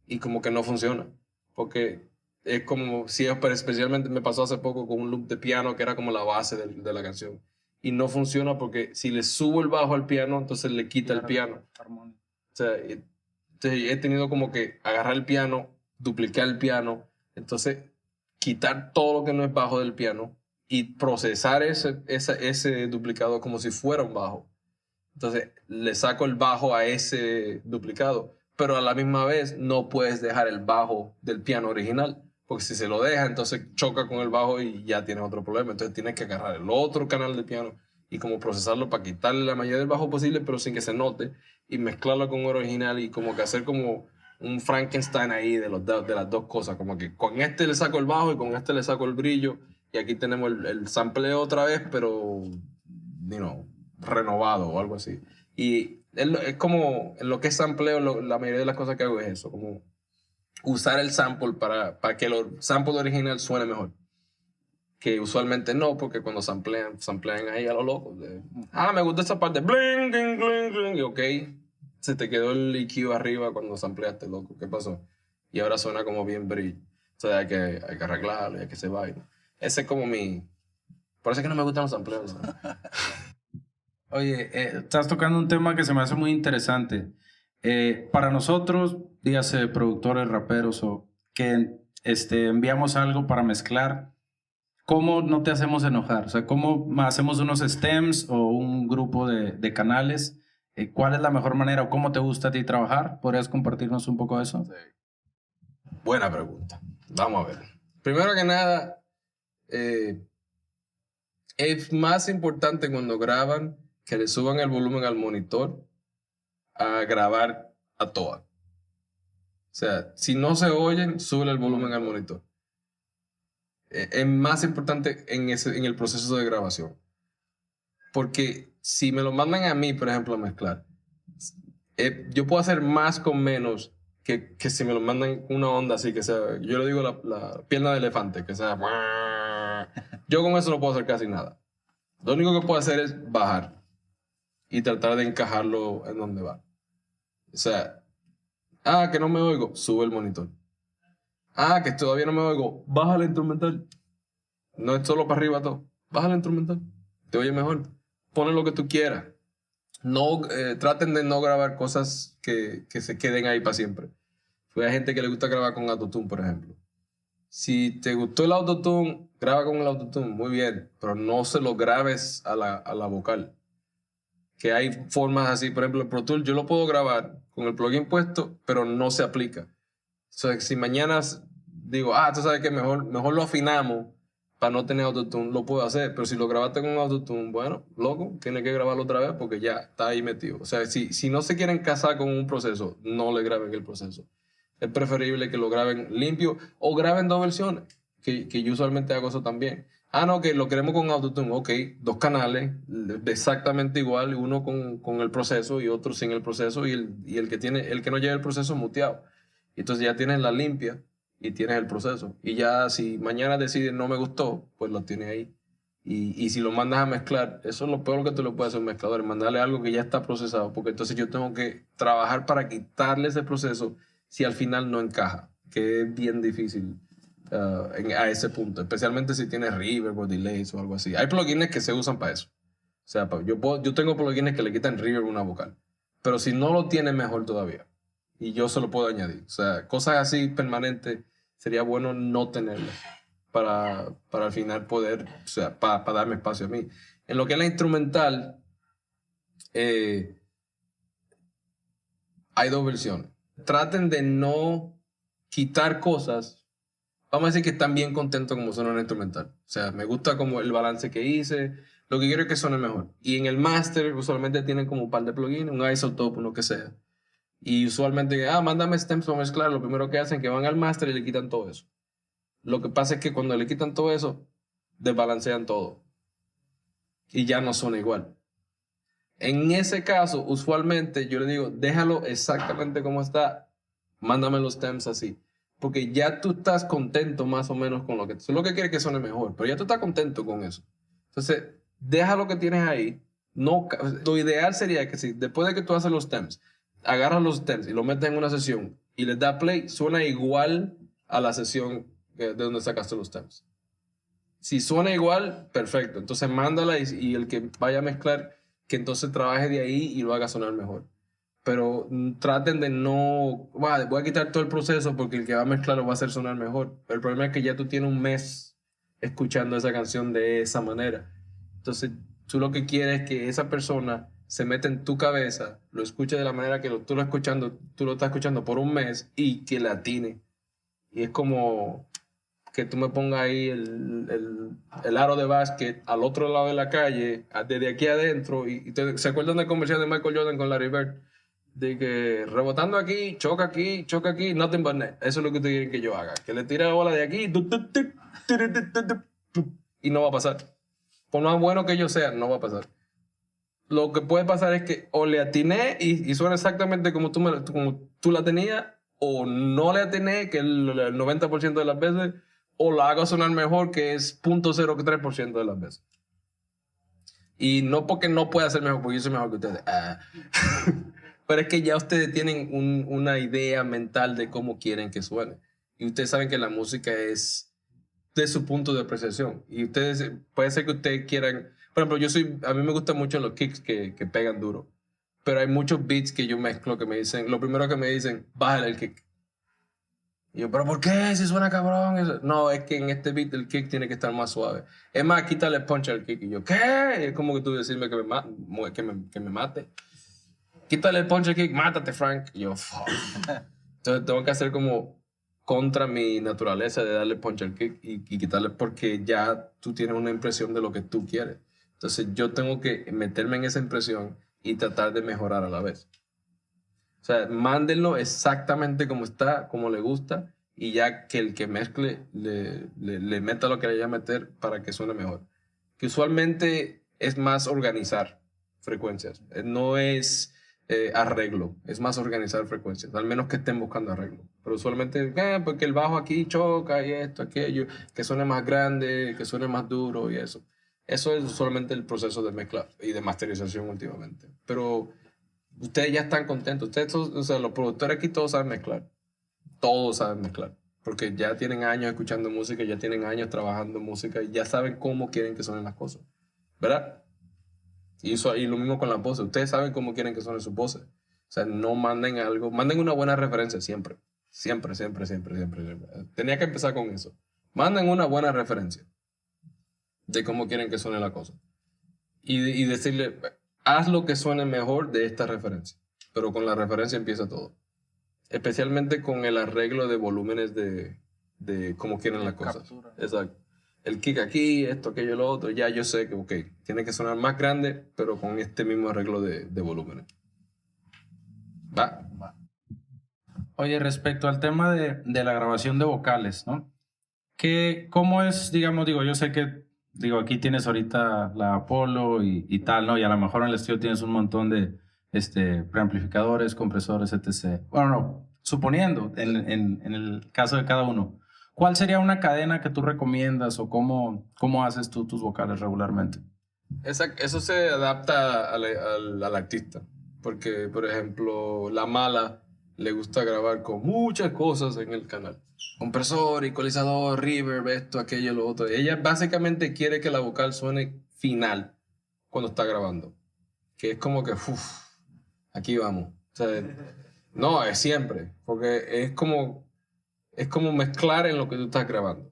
Y como que no funciona. Porque es como, pero especialmente me pasó hace poco con un loop de piano que era como la base de la canción. Y no funciona porque si le subo el bajo al piano, entonces le quita el piano. O sea, entonces he tenido como que agarrar el piano, duplicar el piano, entonces quitar todo lo que no es bajo del piano y procesar ese duplicado como si fuera un bajo. Entonces le saco el bajo a ese duplicado, pero a la misma vez no puedes dejar el bajo del piano original, porque si se lo deja, entonces choca con el bajo y ya tienes otro problema. Entonces tienes que agarrar el otro canal del piano y como procesarlo para quitarle la mayoría del bajo posible, pero sin que se note, y mezclarlo con el original y como que hacer como un Frankenstein ahí de las dos cosas, como que con este le saco el bajo y con este le saco el brillo, y aquí tenemos el sampleo otra vez, pero, renovado o algo así. Y es como, en lo que es sampleo, la mayoría de las cosas que hago es eso, como usar el sample para que el sample original suene mejor. Que usualmente no, porque cuando samplean ahí a lo loco. Me gusta esa parte, bling, bling, bling, bling, y ok, se te quedó el EQ arriba cuando sampleaste, loco, ¿qué pasó? Y ahora suena como bien brillo. O sea, hay que arreglarlo, hay que se vaya. Ese es como por eso es que no me gustan los sampleos. ¿No? Oye, estás tocando un tema que se me hace muy interesante. Para nosotros, dígase productores, raperos o que enviamos algo para mezclar, ¿cómo no te hacemos enojar? O sea, ¿cómo hacemos unos stems o un grupo de canales? ¿Cuál es la mejor manera o cómo te gusta a ti trabajar? ¿Podrías compartirnos un poco de eso? Sí. Buena pregunta. Vamos a ver. Primero que nada, es más importante cuando graban que le suban el volumen al monitor a grabar a toa. O sea, si no se oyen, sube el volumen al monitor. Es más importante en el proceso de grabación. Porque si me lo mandan a mí, por ejemplo, a mezclar, yo puedo hacer más con menos que si me lo mandan una onda así, que sea, yo le digo la pierna de elefante, que sea... Yo con eso no puedo hacer casi nada. Lo único que puedo hacer es bajar y tratar de encajarlo en donde va. O sea, que no me oigo, sube el monitor. Que todavía no me oigo, baja el instrumental. No es solo para arriba todo. Baja el instrumental. Te oye mejor. Pon lo que tú quieras. No, traten de no grabar cosas que se queden ahí para siempre. Hay gente que le gusta grabar con autotune, por ejemplo. Si te gustó el autotune, graba con el autotune, muy bien, pero no se lo grabes a la vocal. Que hay formas así, por ejemplo, el Pro Tools yo lo puedo grabar con el plugin puesto, pero no se aplica. O sea, si mañana digo, tú sabes que mejor lo afinamos para no tener autotune, lo puedo hacer, pero si lo grabaste con autotune, bueno, loco, tienes que grabarlo otra vez porque ya está ahí metido. O sea, si no se quieren casar con un proceso, no le graben el proceso. Es preferible que lo graben limpio o graben dos versiones, que yo usualmente hago eso también. No, que lo queremos con autotune, ok, dos canales exactamente igual, uno con el proceso y otro sin el proceso, y el que no lleva el proceso muteado. Entonces ya tienes la limpia y tienes el proceso. Y ya si mañana decides no me gustó, pues lo tienes ahí. Y si lo mandas a mezclar, eso es lo peor que te lo puede hacer un mezclador, mandarle algo que ya está procesado, porque entonces yo tengo que trabajar para quitarle ese proceso si al final no encaja, que es bien difícil a ese punto, especialmente si tienes reverb o delays o algo así. Hay plugins que se usan para eso. O sea, yo tengo plugins que le quitan reverb a una vocal, Pero si no lo tiene, mejor todavía. Y yo se lo puedo añadir. O sea, cosas así permanentes sería bueno no tenerlas para al final poder, o sea, para darme espacio a mí. En lo que es la instrumental, hay dos versiones. Traten de no quitar cosas. Vamos a decir que están bien contentos como suena una instrumental. O sea, me gusta como el balance que hice. Lo que quiero es que suene mejor. Y en el master usualmente tienen como un par de plugins, un isotope, uno que sea. Y usualmente, mándame stems para mezclar. Lo primero que hacen es que van al master y le quitan todo eso. Lo que pasa es que cuando le quitan todo eso, desbalancean todo. Y ya no suena igual. En ese caso, usualmente yo le digo, déjalo exactamente como está, mándame los stems así. Porque ya tú estás contento más o menos con lo que... Eso es lo que quieres que suene mejor, pero ya tú estás contento con eso. Entonces, deja lo que tienes ahí. No, lo ideal sería que si después de que tú haces los stems, agarras los stems y los metes en una sesión y les das play, suena igual a la sesión de donde sacaste los stems. Si suena igual, perfecto. Entonces mándala y el que vaya a mezclar, que entonces trabaje de ahí y lo haga sonar mejor. Pero traten de no... voy a quitar todo el proceso porque el que va a mezclar lo va a hacer sonar mejor. Pero el problema es que ya tú tienes un mes escuchando esa canción de esa manera. Entonces tú lo que quieres es que esa persona se meta en tu cabeza, lo escuche de la manera que tú lo estás escuchando por un mes y que la atine. Y es como que tú me pongas ahí el aro de básquet al otro lado de la calle, desde aquí adentro, y ¿se acuerdan del comercial de Michael Jordan con Larry Bird? De que rebotando aquí, choca nothing but net. Eso es lo que ustedes quieren que yo haga. Que le tire la bola de aquí, y no va a pasar. Por más bueno que yo sea, no va a pasar. Lo que puede pasar es que o le atiné y suena exactamente como como tú la tenías, o no le atiné, que el 90% de las veces, o la hago sonar mejor, que es 0.03% de las veces. Y no porque no pueda ser mejor, porque yo soy mejor que ustedes. Pero es que ya ustedes tienen una idea mental de cómo quieren que suene. Y ustedes saben que la música es de su punto de apreciación. Y ustedes, puede ser que ustedes quieran... Por ejemplo, a mí me gustan mucho los kicks que pegan duro. Pero hay muchos beats que yo mezclo que me dicen... Lo primero que me dicen, bájale el kick. Y yo, ¿pero por qué? Si suena cabrón. Eso. No, es que en este beat el kick tiene que estar más suave. Es más, quítale punch al kick. Y yo, ¿qué? Es como que tú decirme que me mate. Quítale el punch al kick, mátate, Frank. Y yo, fuck. Entonces tengo que hacer como contra mi naturaleza de darle punch al kick y quitarle porque ya tú tienes una impresión de lo que tú quieres. Entonces yo tengo que meterme en esa impresión y tratar de mejorar a la vez. O sea, mándenlo exactamente como está, como le gusta, y ya que el que mezcle le meta lo que le vaya a meter para que suene mejor. Que usualmente es más organizar frecuencias. No es arreglo, es más organizar frecuencias, al menos que estén buscando arreglo. Pero usualmente, porque el bajo aquí choca y esto, aquello, que suene más grande, que suene más duro y eso. Eso es usualmente el proceso de mezcla y de masterización últimamente. Pero ustedes ya están contentos. Ustedes, o sea, los productores aquí todos saben mezclar. Todos saben mezclar. Porque ya tienen años escuchando música, ya tienen años trabajando música y ya saben cómo quieren que suenen las cosas. ¿Verdad? Y lo mismo con las voces. Ustedes saben cómo quieren que suenen sus voces. O sea, no manden algo. Manden una buena referencia siempre. Siempre. Tenía que empezar con eso. Manden una buena referencia de cómo quieren que suene la cosa. Y decirle, haz lo que suene mejor de esta referencia. Pero con la referencia empieza todo. Especialmente con el arreglo de volúmenes de cómo quieren las cosas. Captura. Exacto. El kick aquí, esto, aquello, lo otro. Ya yo sé que, ok, tiene que sonar más grande, pero con este mismo arreglo de volúmenes. ¿Va? Oye, respecto al tema de la grabación de vocales, ¿no? ¿Cómo es, digamos, yo sé que, aquí tienes ahorita la Apollo y tal, ¿no? Y a lo mejor en el estudio tienes un montón de preamplificadores, compresores, etc. Bueno, no, suponiendo, en el caso de cada uno, ¿cuál sería una cadena que tú recomiendas o cómo haces tú tus vocales regularmente? Eso se adapta al artista. Porque, por ejemplo, La Mala le gusta grabar con muchas cosas en el canal. Compresor, ecualizador, reverb, esto, aquello, lo otro. Ella básicamente quiere que la vocal suene final cuando está grabando. Que es como que, aquí vamos. O sea, no, es siempre, porque es como mezclar en lo que tú estás grabando.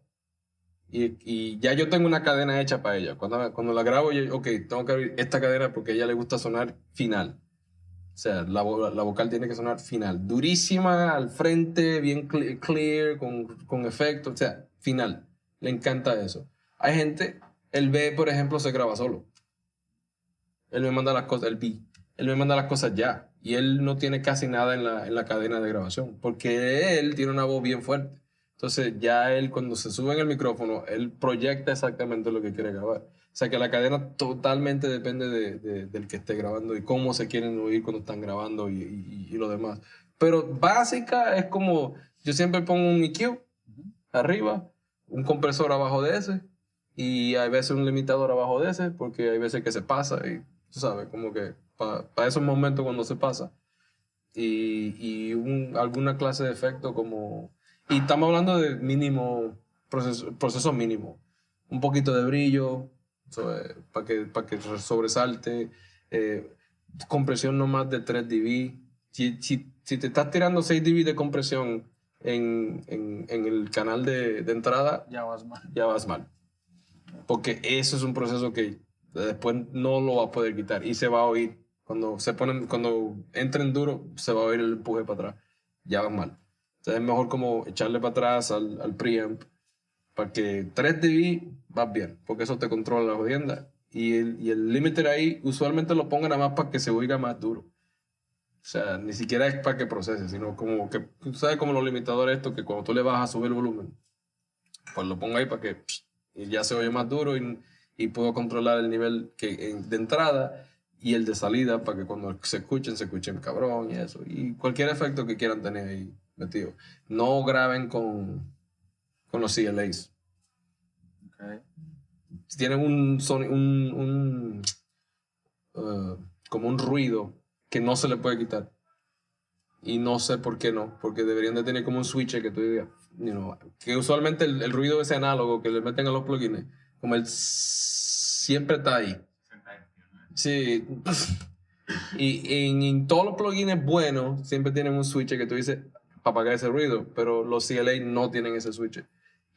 Y ya yo tengo una cadena hecha para ella. Cuando la grabo, yo, ok, tengo que abrir esta cadena porque a ella le gusta sonar final. O sea, la vocal tiene que sonar final. Durísima, al frente, bien clear, con efecto. O sea, final. Le encanta eso. Hay gente, el B, por ejemplo, se graba solo. Él me manda las cosas, el B. Él me manda las cosas ya. Y él no tiene casi nada en la cadena de grabación. Porque él tiene una voz bien fuerte. Entonces ya él, cuando se sube en el micrófono, él proyecta exactamente lo que quiere grabar. O sea que la cadena totalmente depende del que esté grabando y cómo se quieren oír cuando están grabando y lo demás. Pero básica es como, yo siempre pongo un EQ arriba, un compresor abajo de ese y hay veces un limitador abajo de ese porque hay veces que se pasa y tú sabes, como que para esos momentos cuando se pasa y alguna clase de efecto como... Y estamos hablando de mínimo, proceso mínimo. Un poquito de brillo, para que sobresalte. Compresión no más de 3 dB. Si te estás tirando 6 dB de compresión en el canal de entrada, Ya vas mal. ya vas mal. Porque eso es un proceso que después no lo vas a poder quitar y se va a oír. Cuando entren duro, se va a oír el empuje para atrás. Ya vas mal. Entonces es mejor como echarle para atrás al preamp para que 3 dB vas bien, porque eso te controla la jodienda. Y el limiter ahí usualmente lo pongan nada más para que se oiga más duro. O sea, ni siquiera es para que procese, sino como que, tú sabes como los limitadores estos, que cuando tú le vas a subir el volumen, pues lo pongo ahí para que y ya se oye más duro y puedo controlar el nivel de entrada y el de salida para que cuando se escuchen cabrón y eso. Y cualquier efecto que quieran tener ahí metido. No graben con los CLAs. Okay. Si tienen como un ruido que no se le puede quitar. Y no sé por qué no, porque deberían de tener como un switch que tú digas, que usualmente el ruido ese análogo que le meten a los plugins, como el siempre está ahí. Sí. Y en todos los plugins buenos siempre tienen un switch que tú dices para apagar ese ruido, pero los CLA no tienen ese switch.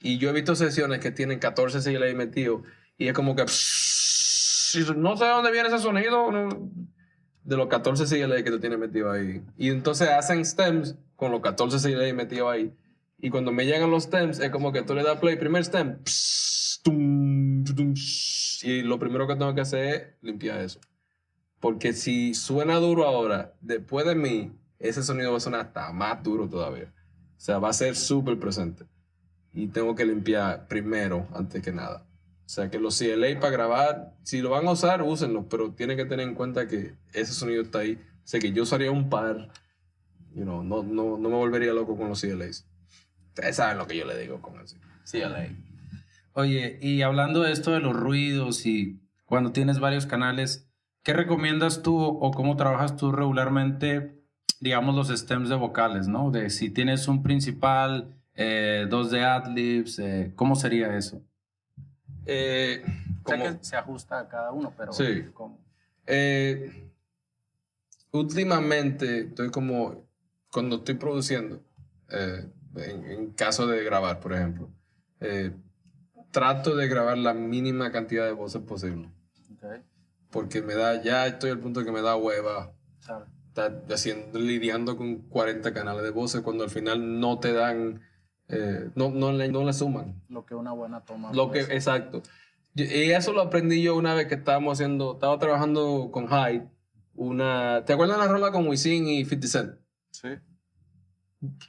Y yo he visto sesiones que tienen 14 CLA metidos y es como que no sé de dónde viene ese sonido de los 14 CLA que tú tienes metido ahí. Y entonces hacen stems con los 14 CLA metidos ahí. Y cuando me llegan los stems es como que tú le das play, primer stem, y lo primero que tengo que hacer es limpiar eso. Porque si suena duro ahora, después de mí, ese sonido va a sonar hasta más duro todavía. O sea, va a ser súper presente. Y tengo que limpiar primero, antes que nada. O sea, que los CLA para grabar, si lo van a usar, úsenlo, pero tienen que tener en cuenta que ese sonido está ahí. O sea, que yo usaría un par, no me volvería loco con los CLAs. Ustedes saben lo que yo le digo con el CLA. Oye, y hablando de esto de los ruidos y cuando tienes varios canales, ¿qué recomiendas tú o cómo trabajas tú regularmente, digamos, los stems de vocales, ¿no? De si tienes un principal, 2 de adlibs, ¿cómo sería eso? Sé que se ajusta a cada uno, pero sí. ¿cómo? Últimamente estoy como, cuando estoy produciendo, en caso de grabar, por ejemplo, trato de grabar la mínima cantidad de voces posible. Okay. Porque ya estoy al punto de que me da hueva estar lidiando con 40 canales de voces cuando al final no te dan, no le suman. Lo que una buena toma. Exacto. Y eso lo aprendí yo una vez que estaba trabajando con Hyde. ¿Te acuerdas de la rola con Wisin y 50 Cent? Sí.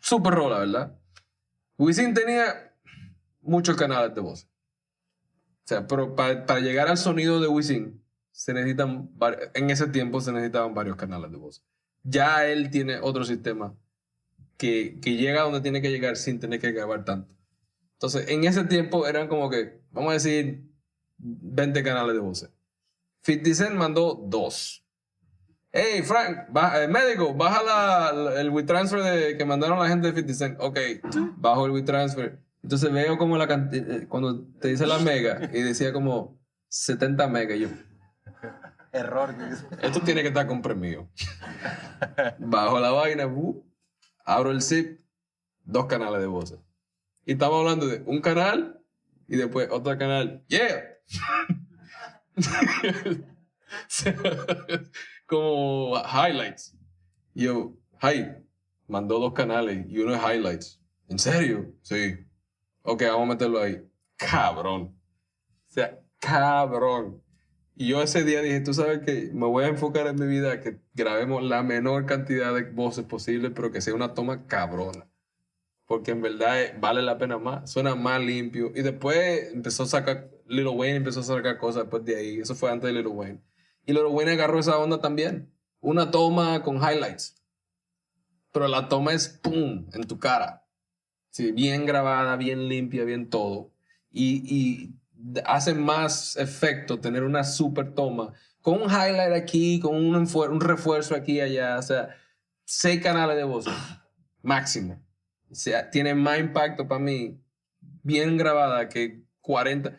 Super rola, ¿verdad? Wisin tenía muchos canales de voz. O sea, pero para llegar al sonido de Wisin, en ese tiempo se necesitaban varios canales de voz. Ya él tiene otro sistema que llega a donde tiene que llegar sin tener que grabar tanto. Entonces, en ese tiempo eran como que, vamos a decir, 20 canales de voces. 50 Cent mandó 2. Hey, Frank, médico, baja el WeTransfer que mandaron la gente de 50 Cent. Ok, bajo el WeTransfer. Entonces veo como cuando te dice la mega y decía como 70 megas. Y yo, Error. Esto tiene que estar comprimido. Bajo la vaina, abro el zip, 2 canales de voces. Y estamos hablando de un canal y después otro canal. ¡Yeah! Como highlights. Y yo, mandó 2 canales y uno es highlights. ¿En serio? Sí. Ok, vamos a meterlo ahí. Cabrón. O sea, cabrón. Y yo ese día dije, tú sabes que me voy a enfocar en mi vida que grabemos la menor cantidad de voces posible, pero que sea una toma cabrona. Porque en verdad vale la pena más, suena más limpio. Y después empezó a sacar, Lil Wayne empezó a sacar cosas después de ahí. Eso fue antes de Lil Wayne. Y Lil Wayne agarró esa onda también. Una toma con highlights. Pero la toma es ¡pum! En tu cara. Sí, bien grabada, bien limpia, bien todo. Y hace más efecto tener una super toma con un highlight aquí, con un refuerzo aquí y allá. O sea, 6 canales de voz máximo. O sea, tiene más impacto para mí bien grabada que 40.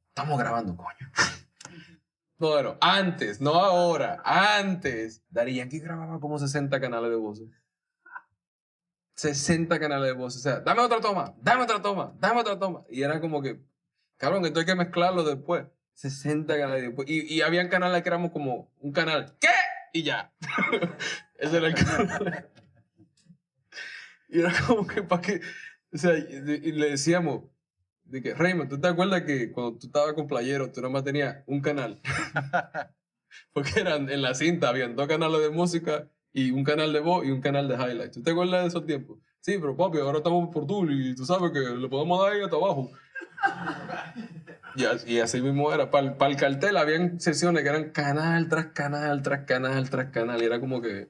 Estamos grabando, coño. Bueno, antes, no ahora, antes. Daddy Yankee grababa como 60 canales de voces. 60 canales de voces. O sea, dame otra toma, dame otra toma, dame otra toma. Y era como que, cabrón, esto hay que mezclarlo después. 60 canales después. Y habían canales que éramos como un canal, ¿qué? Y ya. Ese era el canal. Y era como que, ¿para qué? O sea, y le decíamos, de que, Raymond, ¿tú te acuerdas que cuando tú estabas con Playero, tú nada más tenías un canal? Porque eran, en la cinta habían 2 canales de música y un canal de voz y un canal de highlights. ¿Tú te acuerdas de esos tiempos? Sí, pero papi, ahora estamos por Tool y tú sabes que le podemos dar ahí hasta abajo. Y así mismo era. Para el cartel habían sesiones que eran canal tras canal, tras canal, tras canal. Y era como que...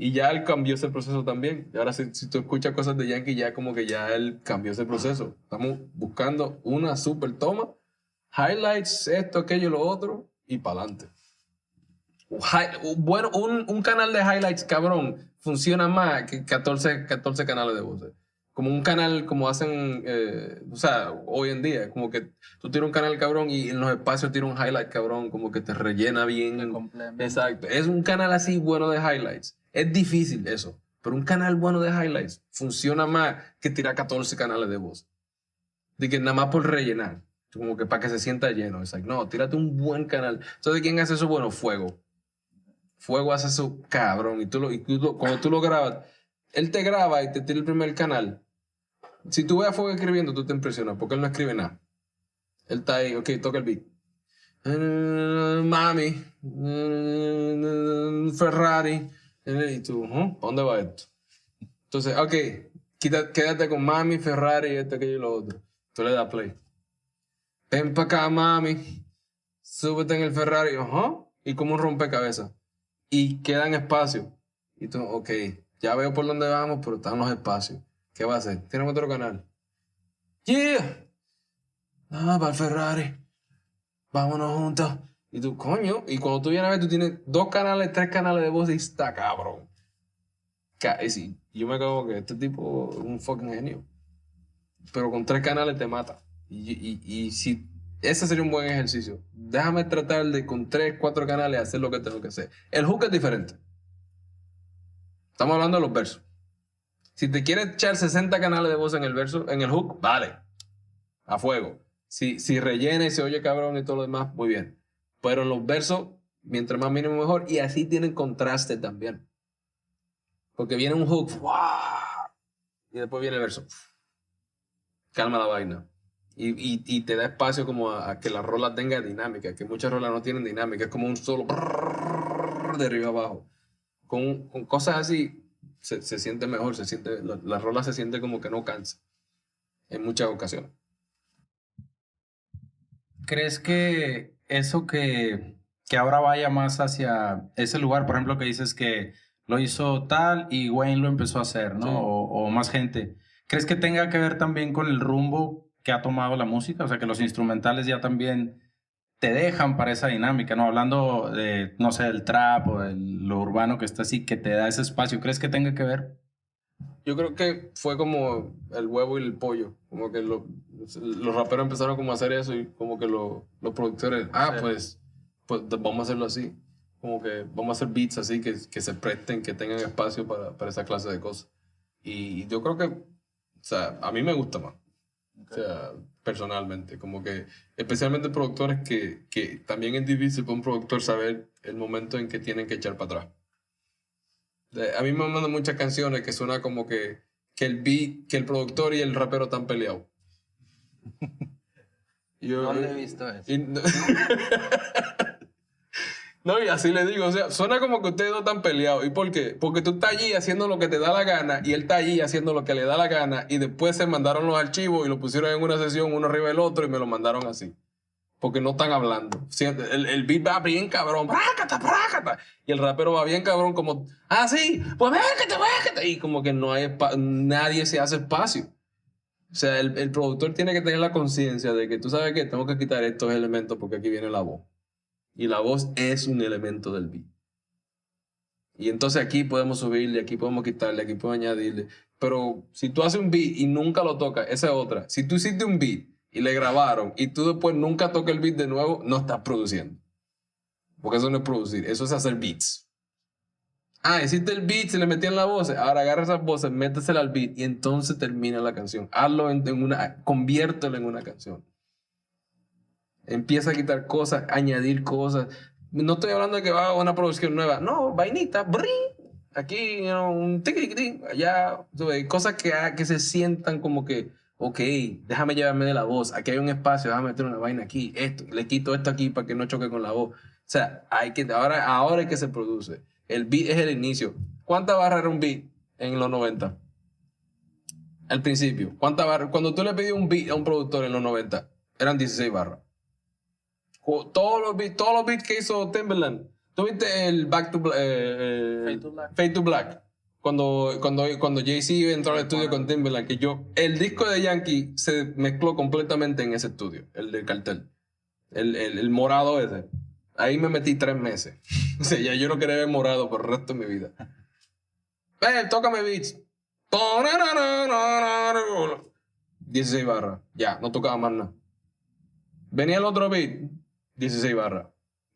Y ya él cambió ese proceso también. Y ahora si tú escuchas cosas de Yankee, ya como que ya él cambió ese proceso. Estamos buscando una super toma, highlights, esto, aquello, lo otro, y para adelante. Bueno, un canal de highlights, cabrón, funciona más que 14 canales de voces. Como un canal, como hacen, o sea, hoy en día, como que tú tienes un canal cabrón y en los espacios tienes un highlight cabrón, como que te rellena bien. Exacto. Es un canal así bueno de highlights. Es difícil eso, pero un canal bueno de highlights funciona más que tirar 14 canales de voz. De que nada más por rellenar, como que para que se sienta lleno. Es like, no, tírate un buen canal. ¿Sabes quién hace eso? Bueno, Fuego. Fuego hace eso cabrón. Cuando tú lo grabas, él te graba y te tira el primer canal. Si tú ves a Fuego escribiendo, tú te impresionas, porque él no escribe nada. Él está ahí, ok, toca el beat. Mami, Ferrari. Y tú, ¿para dónde va esto? Entonces, ok, quédate con Mami, Ferrari, esto, aquello y lo otro. Tú le das play. Ven para acá, mami. Súbete en el Ferrari. Y como un rompecabezas. Y quedan espacios. Y tú, ok, ya veo por dónde vamos, pero están los espacios. ¿Qué va a hacer? Tienes otro canal. Yeah. Para el Ferrari. Vámonos juntos. Y tú, coño. Y cuando tú vienes a ver, tú tienes 2 canales, 3 canales de voz y está cabrón. Sí, yo me acabo que este tipo es un fucking genio. Pero con 3 canales te mata. Y si ese sería un buen ejercicio, déjame tratar de con 3, 4 canales hacer lo que tengo que hacer. El hook es diferente. Estamos hablando de los versos. Si te quieres echar 60 canales de voz en el verso, en el hook, vale. A fuego. Si rellena y se oye cabrón y todo lo demás, muy bien. Pero en los versos, mientras más mínimo mejor. Y así tienen contraste también. Porque viene un hook, ¡wow! Y después viene el verso. Calma la vaina. Y te da espacio como a que la rola tenga dinámica, que muchas rolas no tienen dinámica, es como un solo de arriba abajo. Con cosas así se siente mejor, la rola se siente como que no cansa en muchas ocasiones. ¿Crees que eso que ahora vaya más hacia ese lugar, por ejemplo, que dices que lo hizo tal y Wayne lo empezó a hacer, ¿no? Sí. O más gente. ¿Crees que tenga que ver también con el rumbo que ha tomado la música? O sea, que los instrumentales ya también te dejan para esa dinámica, ¿no? Hablando de, no sé, del trap o de lo urbano que está así, que te da ese espacio. ¿Crees que tenga que ver? Yo creo que fue como el huevo y el pollo, como que los raperos empezaron como a hacer eso y como que los productores, pues pues vamos a hacerlo así. Como que vamos a hacer beats así que se presten, que tengan espacio para esa clase de cosas. Y yo creo que, o sea, a mí me gusta más. O sea, personalmente, como que especialmente productores que también es difícil para un productor saber el momento en que tienen que echar para atrás. A mí me mandan muchas canciones que suena como que el beat, que el productor y el rapero están peleados. No le he visto eso. No, y así le digo, o sea, suena como que ustedes no están peleados. ¿Y por qué? Porque tú estás allí haciendo lo que te da la gana y él está allí haciendo lo que le da la gana y después se mandaron los archivos y lo pusieron en una sesión uno arriba del otro y me lo mandaron así. Porque no están hablando. El beat va bien cabrón, prácata, prácata. Y el rapero va bien cabrón como, ah, sí, pues vécate. Y como que no hay nadie se hace espacio. O sea, el productor tiene que tener la conciencia de que tú sabes que tengo que quitar estos elementos porque aquí viene la voz. Y la voz es un elemento del beat. Y entonces aquí podemos subirle, aquí podemos quitarle, aquí podemos añadirle. Pero si tú haces un beat y nunca lo tocas, esa es otra. Si tú hiciste un beat y le grabaron y tú después nunca tocas el beat de nuevo, no estás produciendo. Porque eso no es producir, eso es hacer beats. Ah, hiciste el beat, se le metían las voces. Ahora agarra esas voces, métesela al beat y entonces termina la canción. Hazlo conviértelo en una canción. Empieza a quitar cosas, añadir cosas. No estoy hablando de que va a una producción nueva. No, vainita, brin. Aquí, un tiqui, allá. Cosas que se sientan como que, ok, déjame llevarme de la voz. Aquí hay un espacio, déjame meter una vaina aquí. Esto, le quito esto aquí para que no choque con la voz. O sea, ahora es que se produce. El beat es el inicio. ¿Cuántas barras era un beat en los 90? Al principio. ¿Cuántas barras? Cuando tú le pedías un beat a un productor en los 90, eran 16 barras. Todos los beats que hizo Timbaland. ¿Tú viste el Fade to Black? Cuando Jay-Z entró al estudio con Timbaland, el disco de Yankee se mezcló completamente en ese estudio, el del cartel. El morado ese. Ahí me metí 3 meses. O sea, ya yo no quería ver morado por el resto de mi vida. Tócame beats. 16 barras. Ya, no tocaba más nada. Venía el otro beat. 16 barras.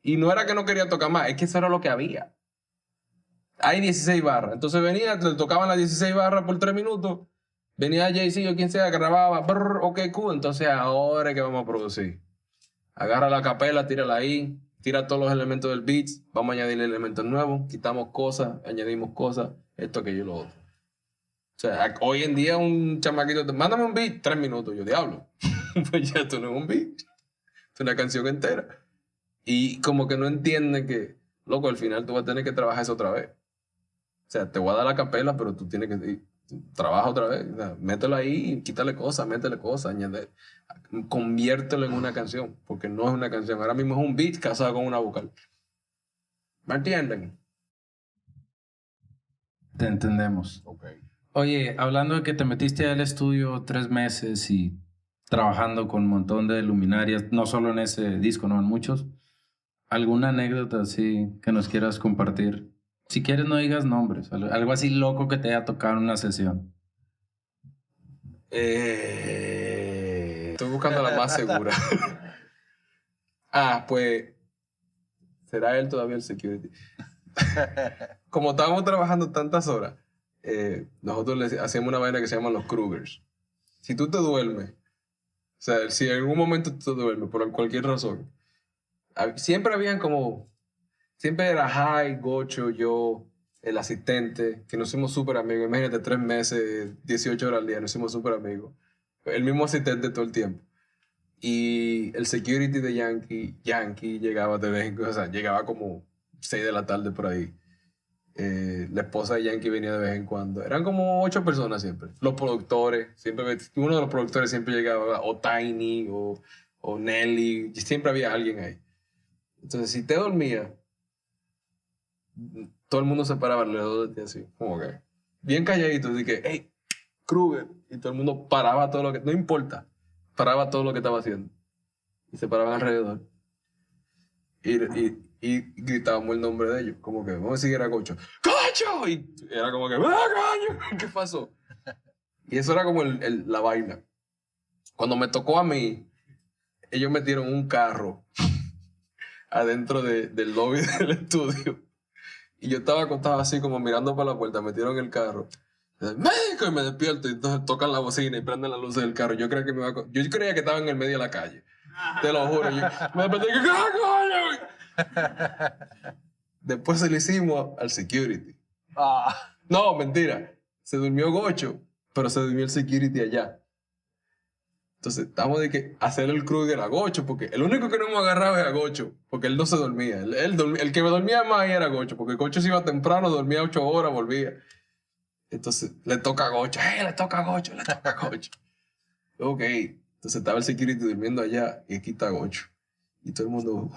Y no era que no quería tocar más, es que eso era lo que había. Hay 16 barras. Entonces venía, le tocaban las 16 barras por 3 minutos. Venía Jay-Z o quien sea, grababa. Ok, cool. Entonces ahora es que vamos a producir. Agarra la capela, tírala ahí. Tira todos los elementos del beat. Vamos a añadir elementos nuevos. Quitamos cosas, añadimos cosas. Esto, aquello y lo otro. O sea, hoy en día un chamaquito te mándame un beat, 3 minutos. Yo, diablo. Pues ya esto no es un beat. Es una canción entera. Y como que no entienden que, loco, al final tú vas a tener que trabajar eso otra vez. O sea, te voy a dar la capela, pero tú tienes que trabaja otra vez. O sea, mételo ahí, quítale cosas, métele cosas, añade, conviértelo en una canción, porque no es una canción. Ahora mismo es un beat casado con una vocal. ¿Me entienden? Te entendemos. Okay. Oye, hablando de que te metiste al estudio 3 meses y trabajando con un montón de luminarias, no solo en ese disco, no en muchos. ¿Alguna anécdota así que nos quieras compartir? Si quieres no digas nombres, algo así loco que te haya tocado en una sesión. Estoy buscando la más segura. Pues ¿será él todavía el security? Como estábamos trabajando tantas horas, nosotros le hacíamos una vaina que se llama los Krugers. Si tú te duermes, o sea, si en algún momento tú te duermes por cualquier razón, siempre era Jai, Gocho, yo, el asistente, que nos hicimos súper amigos. Imagínate, 3 meses, 18 horas al día, nos hicimos súper amigos. El mismo asistente todo el tiempo. Y el security de Yankee llegaba de vez en cuando, o sea, llegaba como 6 de la tarde por ahí. La esposa de Yankee venía de vez en cuando. Eran como 8 personas siempre. Los productores, uno de los productores siempre llegaba, o Tiny, o Nelly, siempre había alguien ahí. Entonces, si te dormías, todo el mundo se paraba alrededor de ti así, como que bien calladito, así que, hey, Kruger, y todo el mundo paraba todo lo que, no importa, paraba todo lo que estaba haciendo. Y se paraban alrededor. Y gritábamos el nombre de ellos, como que, vamos a decir, era Gocho. ¡Gocho! Y era como que, ¡ah, coño! ¿Qué pasó? Y eso era como la vaina. Cuando me tocó a mí, ellos metieron un carro adentro del lobby del estudio. Y yo estaba acostado así como mirando para la puerta, me metieron en el carro. ¡Médico! Y me despierto y entonces tocan la bocina y prenden las luces del carro. Yo creía que estaba en el medio de la calle. Te lo juro. Yo me desperté y ¿qué coño? Después se lo hicimos al security. No, mentira. Se durmió Gocho, pero se durmió el security allá. Entonces, estamos de que hacer el Kruger a Gocho, porque el único que no hemos agarrado es a Gocho, porque él no se dormía. El que me dormía más ahí era Gocho, porque Gocho se iba temprano, dormía 8 horas, volvía. Entonces, le toca a Gocho, le toca a Gocho, le toca a Gocho. Ok. Entonces, estaba el security durmiendo allá, y aquí está Gocho. Y todo el mundo,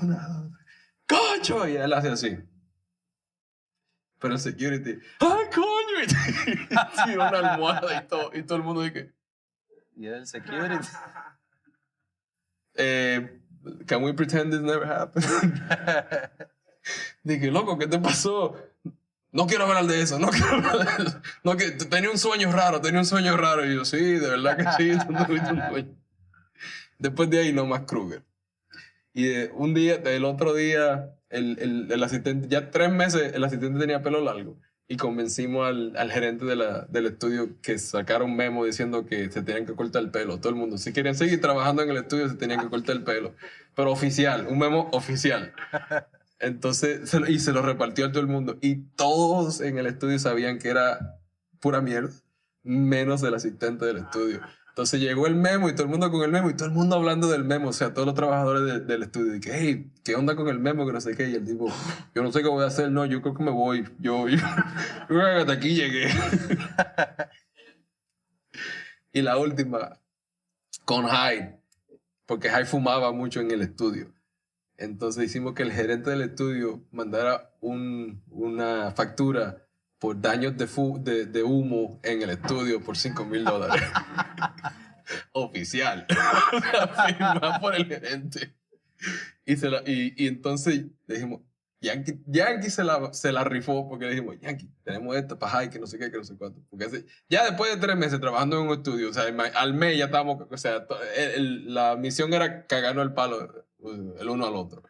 ¡Gocho! Y él hace así. Pero el security, ¡ay, coño! Y tiró una almohada y todo el mundo dice, ¿Y el security? Can we pretend this never happened? Dije, loco, ¿qué te pasó? No quiero hablar de eso, no quiero hablar de eso. No, que tenía un sueño raro. Y yo, sí, de verdad que sí, tú tuviste un sueño. Después de ahí, no más Kruger. Y el otro día, el asistente, ya 3 meses, el asistente tenía pelo largo. Y convencimos al gerente del estudio que sacara un memo diciendo que se tenían que cortar el pelo. Todo el mundo, si querían seguir trabajando en el estudio, se tenían que cortar el pelo. Pero oficial, un memo oficial. Entonces, se lo repartió a todo el mundo. Y todos en el estudio sabían que era pura mierda, menos el asistente del estudio. Entonces llegó el memo y todo el mundo con el memo y todo el mundo hablando del memo. O sea, todos los trabajadores del estudio. Y que, hey, ¿qué onda con el memo? Que no sé qué. Y el tipo, yo no sé qué voy a hacer. No, yo creo que me voy. Yo creo que hasta aquí llegué. Y la última, con Hyde. Porque Hyde fumaba mucho en el estudio. Entonces hicimos que el gerente del estudio mandara una factura por daños de humo en el estudio por $5,000. Oficial. Firmada por el gerente. Y entonces dijimos, Yankee se la rifó porque le dijimos, Yankee, tenemos esto para High, que no sé qué, que no sé cuánto. Porque ya después de 3 meses trabajando en un estudio, o sea, al mes ya estábamos, o sea, la misión era cagarnos el palo el uno al otro.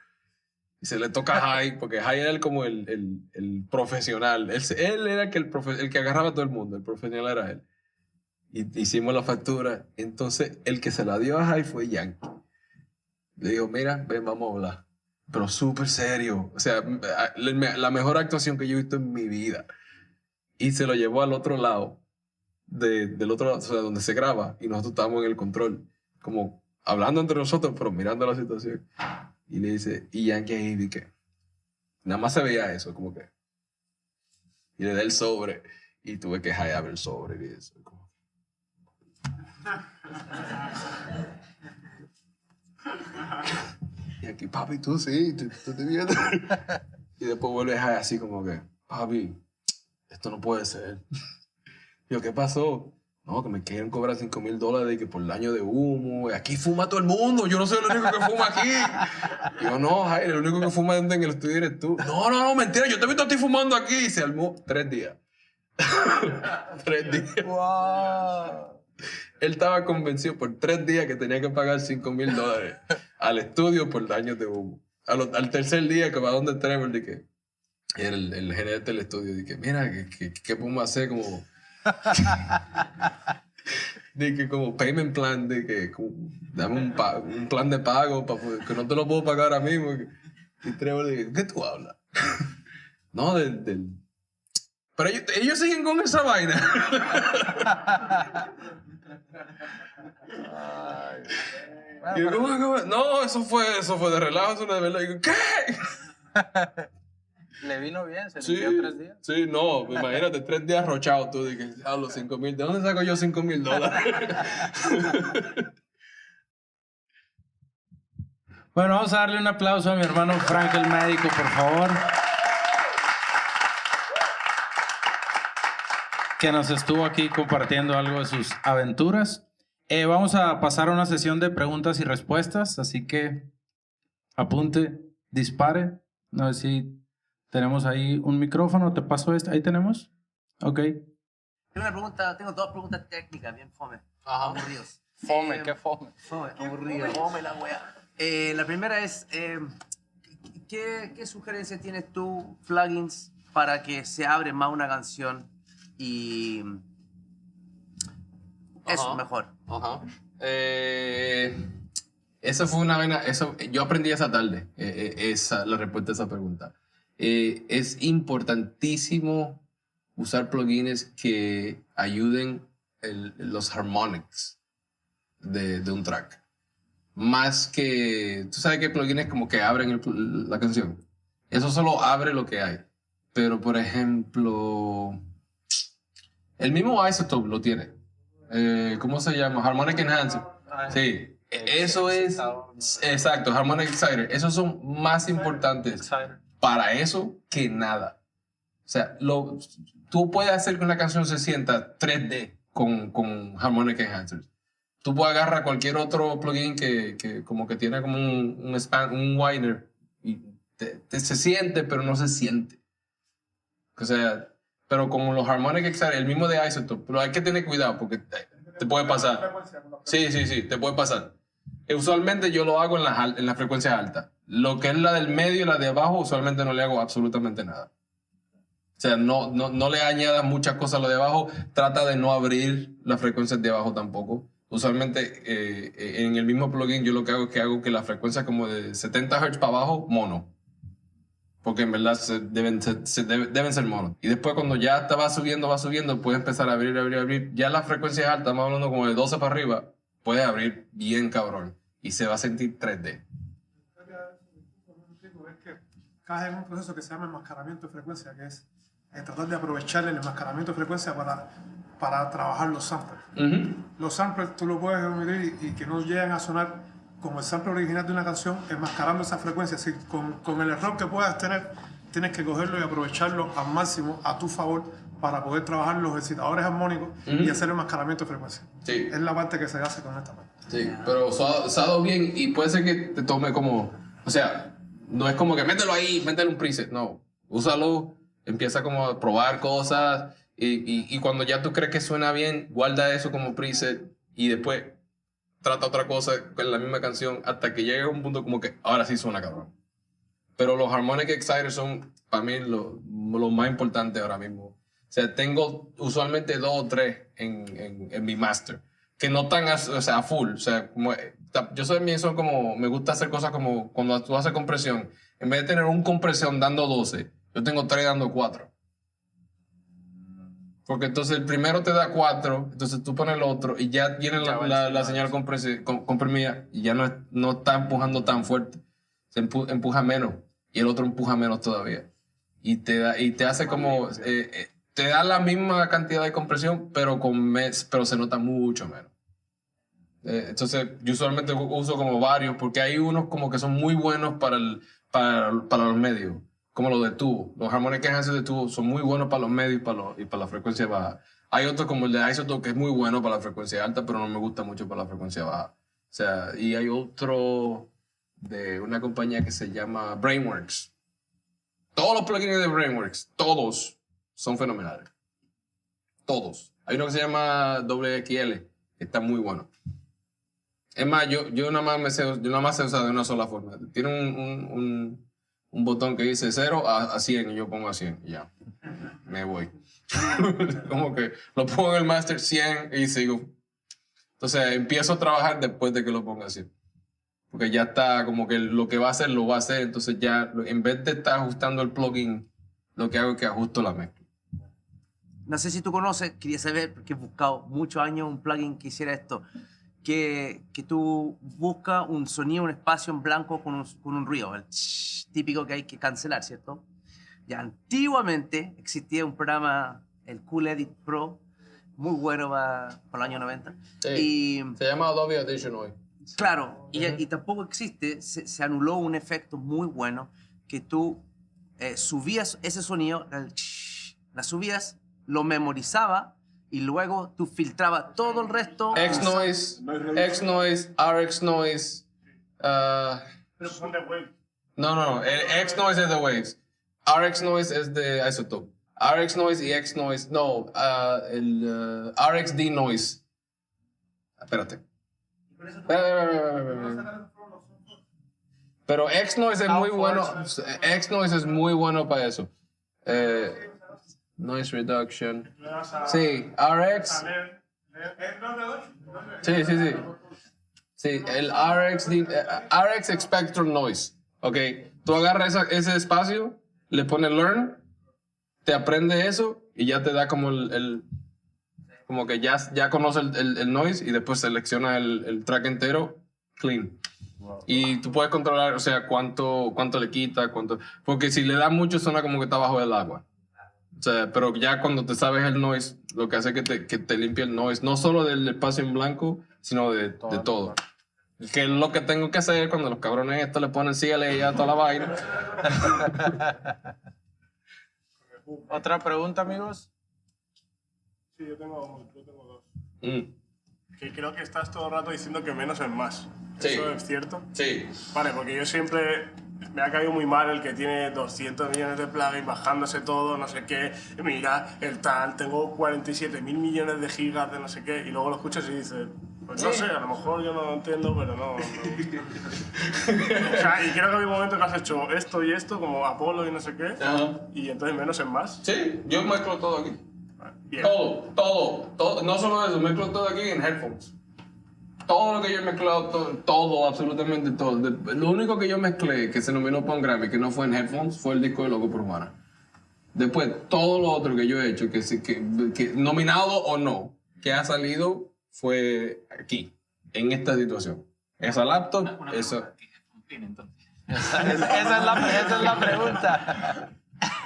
Y se le toca a High, porque High era como el profesional. Él era el que agarraba a todo el mundo, el profesional era él. Y hicimos la factura. Entonces, el que se la dio a High fue Yankee. Le dijo, mira, ven, vamos a hablar. Pero súper serio. O sea, la mejor actuación que yo he visto en mi vida. Y se lo llevó al otro lado, del otro lado, o sea, donde se graba. Y nosotros estábamos en el control, como hablando entre nosotros, pero mirando la situación. Y le dice, y Yankee ahí vi que nada más se veía eso, como que. Y le da el sobre. Y tuve que hallar el sobre y eso. Como... Y aquí, papi, tú sí, tú te vienes. Y después vuelve a así como que, papi, esto no puede ser. Yo, ¿qué pasó? No, que me quieren cobrar $5,000 y que por el daño de humo. Y aquí fuma todo el mundo. Yo no soy el único que fuma aquí. Y yo, no, Jair, el único que fuma en el estudio eres tú. No, mentira. Yo te he visto a ti fumando aquí. Y se armó 3 días. 3 días. ¡Wow! Él estaba convencido por 3 días que tenía que pagar $5,000 al estudio por daños de humo. Al tercer día que va donde Trevor, dije, el gerente del estudio, dije, mira, ¿qué podemos hacer como... Dije, como payment plan, dije, dame un plan de pago que no te lo puedo pagar ahora mismo. Y Trevor dije, ¿qué tú hablas? No, pero ellos siguen con esa vaina. Ay, Y yo, ¿cómo? No, eso fue de relajo, eso no es de verdad. Y yo, ¿qué? ¿Le vino bien? ¿Se Sí, limpió 3 días? sí, no, imagínate, 3 días rochado tú, de que hablo 5,000, ¿de dónde saco yo $5,000? Bueno, vamos a darle un aplauso a mi hermano Frank el médico, por favor. Que nos estuvo aquí compartiendo algo de sus aventuras. Vamos a pasar a una sesión de preguntas y respuestas, así que apunte, dispare. No sé si tenemos ahí un micrófono, te paso esto. ¿Ahí tenemos? Ok. Tengo 2 preguntas técnicas, bien fome. Ajá. Aburridos. Fome, qué fome. Fome, aburrido. Fome la wea. La primera es, ¿Qué sugerencias tienes tú, plugins, para que se abre más una canción y eso Ajá. mejor? Ajá. Esa fue una vaina, yo aprendí esa tarde, la respuesta a esa pregunta. Es importantísimo usar plugins que ayuden los harmonics de un track. Más que, tú sabes que plugins como que abren la canción. Eso solo abre lo que hay. Pero, por ejemplo, el mismo Isotope lo tiene. ¿Cómo se llama? Harmonic Enhancer. Sí. Eso es, exacto, Harmonic Exciter. Esos son más importantes para eso que nada. O sea, tú puedes hacer que una canción se sienta 3D con Harmonic Enhancer. Tú puedes agarrar cualquier otro plugin que como que tiene como un wider y se siente, pero no se siente. O sea, pero como los Harmonic Exciter, el mismo de Isotope, pero hay que tener cuidado porque te puede pasar. Sí, te puede pasar. Usualmente yo lo hago en las frecuencias altas. Lo que es la del medio y la de abajo, usualmente no le hago absolutamente nada. O sea, no le añadas muchas cosas a lo de abajo. Trata de no abrir las frecuencias de abajo tampoco. Usualmente en el mismo plugin yo lo que hago es que hago que la frecuencia como de 70 Hz para abajo, mono. Porque en verdad deben ser monos. Y después cuando ya va subiendo, puedes empezar a abrir. Ya la frecuencia alta, estamos hablando como de 12 para arriba, puedes abrir bien cabrón. Y se va a sentir 3D. Es que cae en un proceso que se llama enmascaramiento de frecuencia, que es tratar de aprovechar el enmascaramiento de frecuencia para trabajar los samples. Los samples tú los puedes omitir y que no lleguen a sonar como el sample original de una canción, enmascarando esa frecuencia. Así, con el error que puedas tener, tienes que cogerlo y aprovecharlo al máximo a tu favor para poder trabajar los excitadores armónicos y hacer el enmascaramiento de frecuencia. Sí. Es la parte que se hace con esta parte. Sí, pero usado bien y puede ser que te tome como... O sea, no es como que métele un preset, no. Úsalo, empieza como a probar cosas y cuando ya tú crees que suena bien, guarda eso como preset y después trata otra cosa con la misma canción hasta que llegue a un punto como que ahora sí suena cabrón. Pero los Harmonic Exciters son para mí lo más importante ahora mismo. O sea, tengo usualmente 2 o 3 en mi master que no están a full. O sea, como, yo son como, me gusta hacer cosas como cuando tú haces compresión. En vez de tener un compresión dando 12, yo tengo 3 dando 4. Porque entonces el primero te da 4, entonces tú pones el otro y ya viene la señal comprimida y ya no está empujando tan fuerte. Se empuja menos y el otro empuja menos todavía. Y te hace como... te da la misma cantidad de compresión, pero se nota mucho menos. Entonces yo usualmente uso como varios porque hay unos como que son muy buenos para los medios. Como los de tubo. Los Harmonic Enhancer de tubo son muy buenos para los medios y para la frecuencia baja. Hay otro como el de Isotope que es muy bueno para la frecuencia alta, pero no me gusta mucho para la frecuencia baja. O sea, y hay otro de una compañía que se llama Brainworks. Todos los plugins de Brainworks, todos son fenomenales. Todos. Hay uno que se llama WXL, que está muy bueno. Es más, yo nada más sé usar de una sola forma. Tiene un botón que dice 0 a 100 y yo pongo a 100 y ya, me voy. Como que lo pongo en el master 100 y sigo. Entonces empiezo a trabajar después de que lo ponga así. Porque ya está como que lo que va a hacer, lo va a hacer. Entonces ya, en vez de estar ajustando el plugin, lo que hago es que ajusto la mezcla. No sé si tú conoces, quería saber, porque he buscado muchos años un plugin que hiciera esto. Que tú buscas un sonido, un espacio en blanco con un ruido, el típico que hay que cancelar, ¿cierto? Ya antiguamente existía un programa, el Cool Edit Pro, muy bueno para el año 90. Sí, se llama Adobe Audition hoy. Claro, y tampoco existe, se anuló un efecto muy bueno que tú subías ese sonido, la subías, lo memorizaba y luego tú filtrabas todo el resto. X-Noise, RX Noise. Pero son de wave. No. El X-Noise es de Waves. RX Noise es de Isotope. RX Noise y X-Noise. No, el RXD Noise. Espérate. Pero X-Noise es muy bueno. X-Noise es muy bueno para eso. Noise reduction. Sí, RX. Sí. Sí, el RX Spectrum Noise. Ok, tú agarras ese espacio, le pones learn, te aprende eso y ya te da como como que ya conoce el noise y después selecciona el track entero clean. Y tú puedes controlar, o sea, cuánto le quita, porque si le da mucho suena como que está bajo el agua. O sea, pero ya cuando te sabes el noise, lo que hace es que te limpia el noise, no solo del espacio en blanco, sino de todo. Que es lo que tengo que hacer cuando los cabrones estos le ponen síguele ya toda la vaina. ¿Otra pregunta, amigos? Sí, yo tengo dos. Mm. Que creo que estás todo el rato diciendo que menos es más. Sí. ¿Eso es cierto? Sí. Vale, porque yo siempre me ha caído muy mal el que tiene 200 millones de plugins bajándose todo, no sé qué. Mira, el tal, tengo 47.000 millones de gigas de no sé qué. Y luego lo escuchas y dices, pues no sé, a lo mejor yo no lo entiendo, pero no. O sea, y creo que hay un momento que has hecho esto y esto, como Apolo y no sé qué. Ajá. Y entonces menos es más. Sí, yo mezclo todo aquí. Bien. Todo. No solo eso, mezclo todo aquí en headphones. Todo lo que yo he mezclado, todo, absolutamente todo. Lo único que yo mezclé que se nominó para un Grammy, que no fue en headphones, fue el disco de Loco por Juana. Después, todo lo otro que yo he hecho, que nominado o no, que ha salido, fue aquí, en esta situación. Esa laptop, eso. Esa es la pregunta.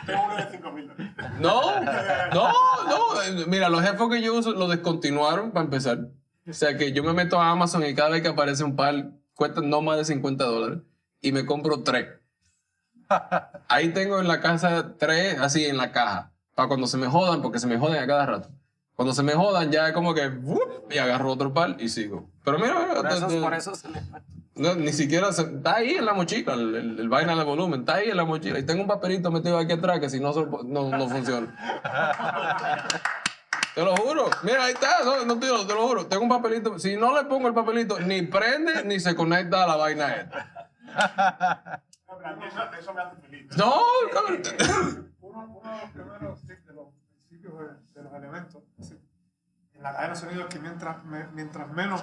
Tengo uno de 5.000. No. Mira, los headphones que yo uso los descontinuaron para empezar. O sea que yo me meto a Amazon y cada vez que aparece un par, cuestan no más de $50 y me compro 3. Ahí tengo en la casa 3, así en la caja, para cuando se me jodan, porque se me joden a cada rato. Cuando se me jodan ya es como que y agarro otro par y sigo. Pero mira, Por eso se le... no, ni siquiera está ahí en la mochila, el vaina de volumen, está ahí en la mochila. Y tengo un papelito metido aquí atrás que si no funciona. Te lo juro. Mira, ahí está. No, te lo juro. Tengo un papelito. Si no le pongo el papelito, ni prende ni se conecta a la vaina esta. Eso me hace feliz. No, cabrón. Uno de los primeros tips de los principios de los elementos en la cadena de sonido es que mientras menos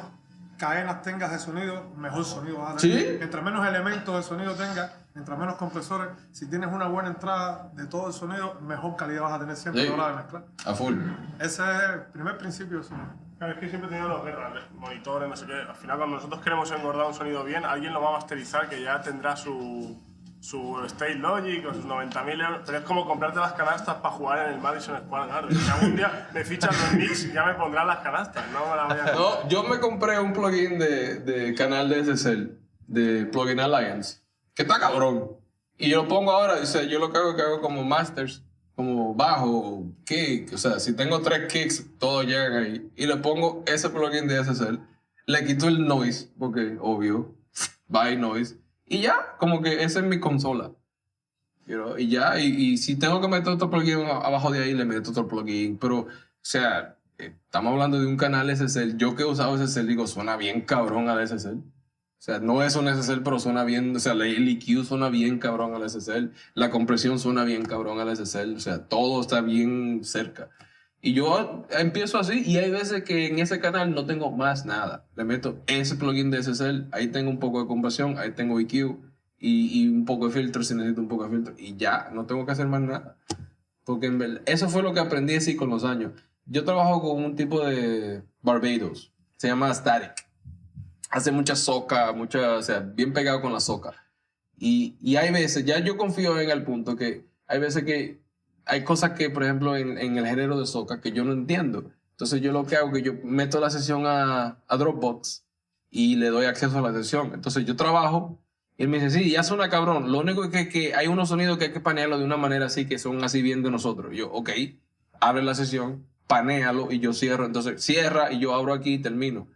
cadenas tengas de sonido, mejor sonido vas a tener. ¿Sí? Mientras menos elementos de sonido tengas, mientras menos compresores, si tienes una buena entrada de todo el sonido, mejor calidad vas a tener siempre Sí. a la hora de mezclar. A full. Ese es el primer principio del sonido. Claro, es que siempre he tenido los guerras, monitores, no sé qué. Al final, cuando nosotros queremos engordar un sonido bien, alguien lo va a masterizar que ya tendrá su State Logic o sus 90.000 euros. Pero es como comprarte las canastas para jugar en el Madison Square Garden. Si algún día me fichan los mix, ya me pondrán las canastas. No me las voy a... No, yo me compré un plugin de canal de SSL, de Plugin Alliance, que está cabrón. Y yo lo pongo ahora, o sea, yo lo que hago como masters, como bajo, kick, o sea, si tengo 3 kicks, todos llegan ahí. Y le pongo ese plugin de SSL, le quito el noise, porque obvio, bye noise. Y ya, como que esa es mi consola. Y ya, y si tengo que meter otro plugin abajo de ahí, le meto otro plugin. Pero, o sea, estamos hablando de un canal SSL. Yo que he usado SSL, digo, suena bien cabrón al SSL. O sea, no es un SSL, pero suena bien. O sea, el EQ suena bien cabrón al SSL. La compresión suena bien cabrón al SSL. O sea, todo está bien cerca. Y yo empiezo así, y hay veces que en ese canal no tengo más nada. Le meto ese plugin de SSL, ahí tengo un poco de compresión, ahí tengo EQ y un poco de filtro si necesito un poco de filtro. Y ya, no tengo que hacer más nada. Porque en verdad, eso fue lo que aprendí así con los años. Yo trabajo con un tipo de Barbados, se llama Static. Hace mucha soca, o sea, bien pegado con la soca. Y hay veces, ya yo confío en el punto que hay veces que hay cosas que, por ejemplo, en el género de soca que yo no entiendo. Entonces yo lo que hago es que yo meto la sesión a Dropbox y le doy acceso a la sesión. Entonces yo trabajo y él me dice, sí, ya suena cabrón. Lo único es que hay unos sonidos que hay que panearlo de una manera así, que son así bien de nosotros. Yo, ok, abre la sesión, panéalo y yo cierro. Entonces cierra y yo abro aquí y termino.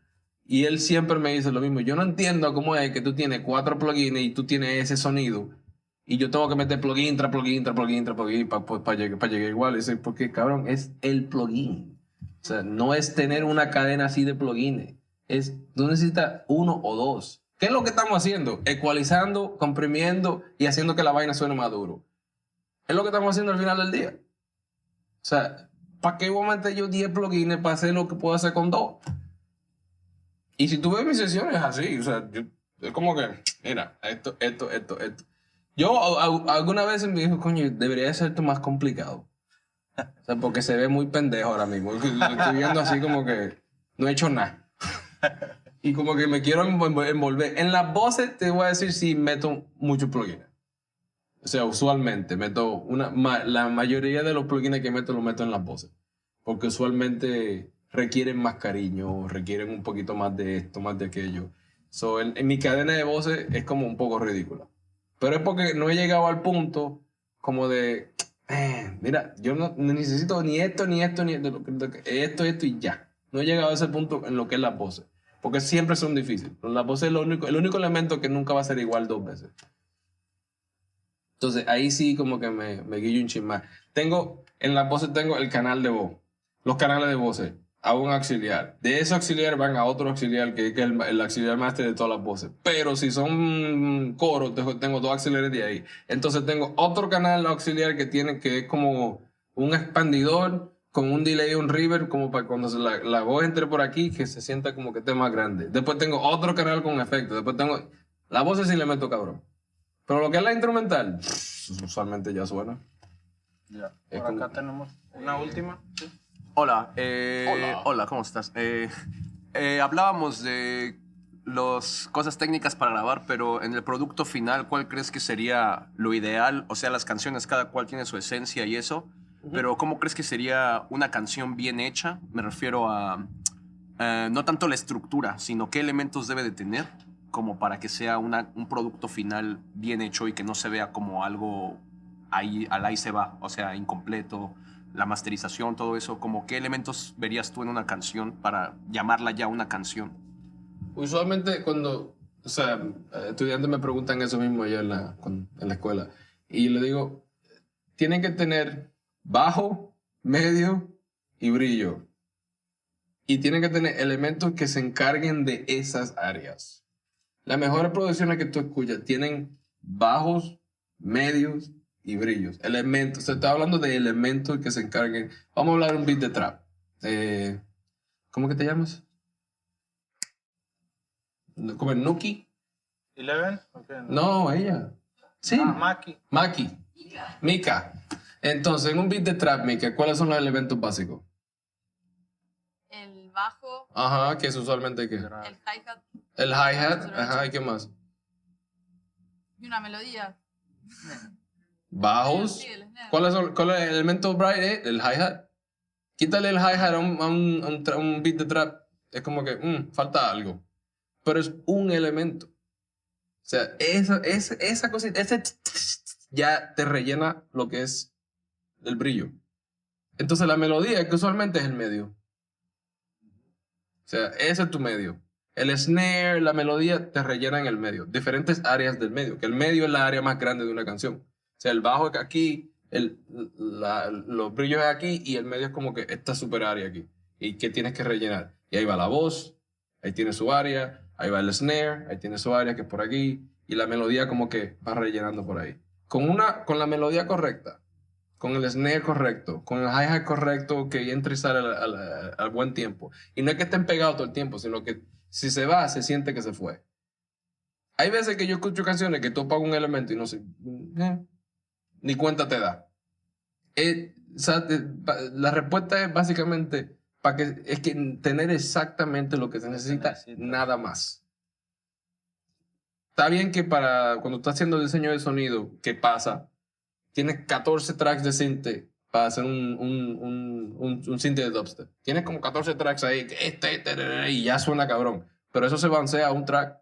Y él siempre me dice lo mismo. Yo no entiendo cómo es que tú tienes 4 plugins y tú tienes ese sonido. Y yo tengo que meter plugin para llegar igual. Porque, cabrón, es el plugin. O sea, no es tener una cadena así de plugins. Tú necesitas 1 o 2. ¿Qué es lo que estamos haciendo? Ecualizando, comprimiendo y haciendo que la vaina suene más duro. Es lo que estamos haciendo al final del día. O sea, ¿para qué voy a meter yo 10 plugins para hacer lo que puedo hacer con 2? Y si tú ves mis sesiones así, o sea, es como que, mira, esto. Yo alguna vez me dijo, coño, debería ser esto más complicado. O sea, porque se ve muy pendejo ahora mismo. Estoy viendo así como que no he hecho nada. Y como que me quiero envolver. En las voces te voy a decir si meto muchos plugins. O sea, usualmente meto la mayoría de los plugins que meto los meto en las voces. Porque usualmente requieren más cariño, requieren un poquito más de esto, más de aquello. So, en mi cadena de voces es como un poco ridícula. Pero es porque no he llegado al punto como de, mira, yo no necesito ni esto y ya. No he llegado a ese punto en lo que es las voces. Porque siempre son difíciles. Las voces es el único elemento que nunca va a ser igual 2 veces. Entonces ahí sí como que me guillo un chin más. En las voces tengo el canal de voz. Los canales de voces. A un auxiliar. De ese auxiliar van a otro auxiliar que es el auxiliar máster de todas las voces. Pero si son coros, tengo 2 auxiliares de ahí. Entonces tengo otro canal auxiliar que es como un expandidor con un delay y un reverb, como para cuando la voz entre por aquí, que se sienta como que esté más grande. Después tengo otro canal con efecto. Después tengo... La voz sí le meto cabrón. Pero lo que es la instrumental, usualmente ya suena. Ya. Por acá tenemos una última. ¿Sí? Hola, Hola. hola, ¿cómo estás? Hablábamos de las cosas técnicas para grabar, pero en el producto final, ¿cuál crees que sería lo ideal? O sea, las canciones, cada cual tiene su esencia y eso, pero ¿cómo crees que sería una canción bien hecha? Me refiero a no tanto la estructura, sino qué elementos debe de tener como para que sea un producto final bien hecho y que no se vea como algo ahí se va, o sea, incompleto. La masterización, todo eso, como qué elementos verías tú en una canción para llamarla ya una canción. Usualmente cuando, o sea, estudiantes me preguntan eso mismo allá en la escuela. Y yo le digo, tienen que tener bajo, medio y brillo. Y tienen que tener elementos que se encarguen de esas áreas. Las mejores producciones que tú escuchas tienen bajos, medios y brillos. Elementos. Se está hablando de elementos que se encarguen. Vamos a hablar de un beat de trap. ¿Cómo que te llamas? ¿Cómo es? ¿Nuki? ¿Eleven? Okay, No, ella. Sí. Maki. Maki. Mika. Entonces, en un beat de trap, Mika, ¿cuáles son los elementos básicos? El bajo, Ajá, que es usualmente ¿qué? el hi-hat El hi-hat. Ajá, ¿y qué más? y una melodía. Bajos. Sí, el snare. ¿Cuál es el elemento bright? El hi-hat. Quítale el hi-hat a un beat de trap. Es como que falta algo. Pero es un elemento. O sea, esa cosita, ya te rellena lo que es el brillo. Entonces la melodía, que usualmente es el medio. O sea, ese es tu medio. El snare, la melodía, te rellenan el medio. Diferentes áreas del medio. Que el medio es la área más grande de una canción. O sea, el bajo es aquí, los brillos es aquí y el medio es como que esta super área aquí. Y que tienes que rellenar. Y ahí va la voz, ahí tiene su área, ahí va el snare, ahí tiene su área que es por aquí. Y la melodía como que va rellenando por ahí. Con la melodía correcta, con el snare correcto, con el hi-hat correcto que entra y sale al buen tiempo. Y no es que estén pegados todo el tiempo, sino que si se va, se siente que se fue. Hay veces que yo escucho canciones que tú apagas un elemento y no sé, ni cuenta te da. La respuesta es básicamente es que tener exactamente lo que se necesita, nada más. Está bien que cuando estás haciendo diseño de sonido, ¿qué pasa? Tienes 14 tracks de synth para hacer un synth de dubstep. Tienes como 14 tracks ahí, y ya suena cabrón. Pero eso se balancea a un track.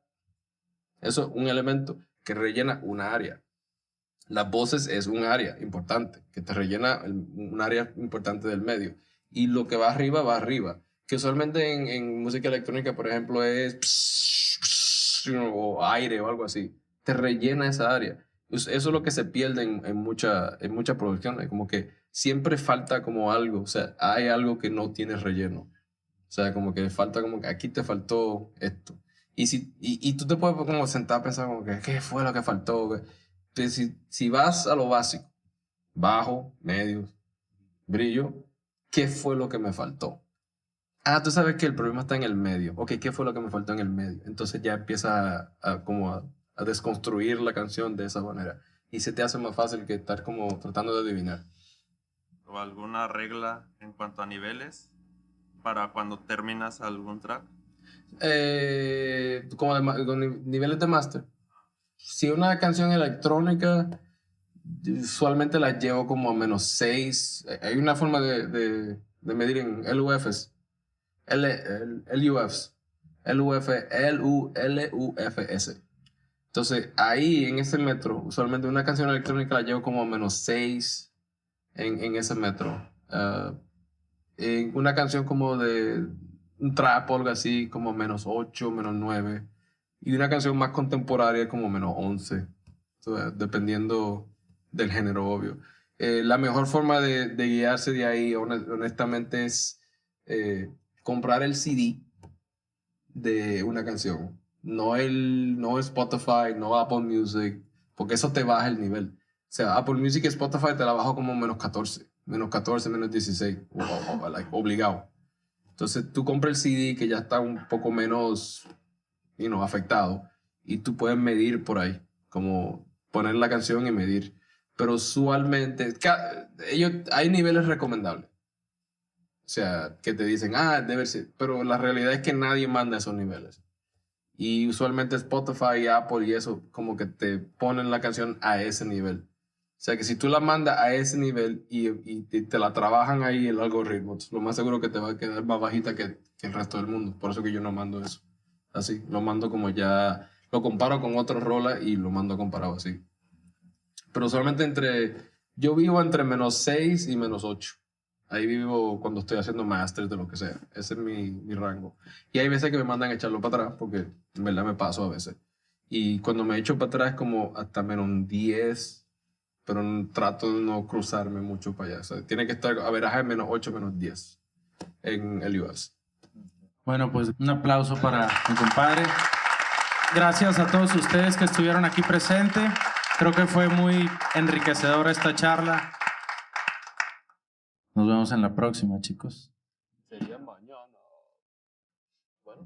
Eso es un elemento que rellena una área. Las voces es un área importante, que te rellena un área importante del medio. Y lo que va arriba. Que usualmente en música electrónica, por ejemplo, es o aire o algo así. Te rellena esa área. Eso es lo que se pierde en mucha producción. Como que siempre falta como algo. O sea, hay algo que no tiene relleno. O sea, como que falta como que aquí te faltó esto. Y tú te puedes como sentar a pensar como que, ¿qué fue lo que faltó? Entonces, si vas a lo básico, bajo, medio, brillo, ¿qué fue lo que me faltó? Ah, tú sabes que el problema está en el medio. Ok, ¿qué fue lo que me faltó en el medio? Entonces ya empieza a desconstruir la canción de esa manera. Y se te hace más fácil que estar como tratando de adivinar. ¿O alguna regla en cuanto a niveles para cuando terminas algún track? Con niveles de máster. Si una canción electrónica, usualmente la llevo como a -6. Hay una forma de medir en LUFs. LUFs. LUFS. Entonces, ahí en ese metro, usualmente una canción electrónica la llevo como a -6 en ese metro. En una canción como de un trap o algo así, como -8, -9. Y una canción más contemporánea como -11. Entonces, dependiendo del género, obvio. La mejor forma de guiarse de ahí, honestamente, es comprar el CD de una canción. No Spotify, no Apple Music, porque eso te baja el nivel. O sea, Apple Music y Spotify te la bajo como -14, -16, obligado. Entonces tú compras el CD que ya está un poco menos afectado y tú puedes medir por ahí, como poner la canción y medir. Pero usualmente, hay niveles recomendables. O sea, que te dicen, debe ser, pero la realidad es que nadie manda esos niveles. Y usualmente Spotify, Apple y eso, como que te ponen la canción a ese nivel. O sea, que si tú la mandas a ese nivel y te la trabajan ahí el algoritmo, lo más seguro que te va a quedar más bajita que el resto del mundo. Por eso que yo no mando eso. Así, lo mando como ya, lo comparo con otros rolas y lo mando comparado así. Pero usualmente yo vivo entre -6 y -8. Ahí vivo cuando estoy haciendo máster de lo que sea. Ese es mi rango. Y hay veces que me mandan a echarlo para atrás porque en verdad me paso a veces. Y cuando me echo para atrás es como hasta -10, pero trato de no cruzarme mucho para allá. O sea, tiene que estar a veraje -8, -10 en el US. Bueno, pues un aplauso para mi compadre. Gracias a todos ustedes que estuvieron aquí presentes. Creo que fue muy enriquecedora esta charla. Nos vemos en la próxima, chicos. Sería mañana. Bueno.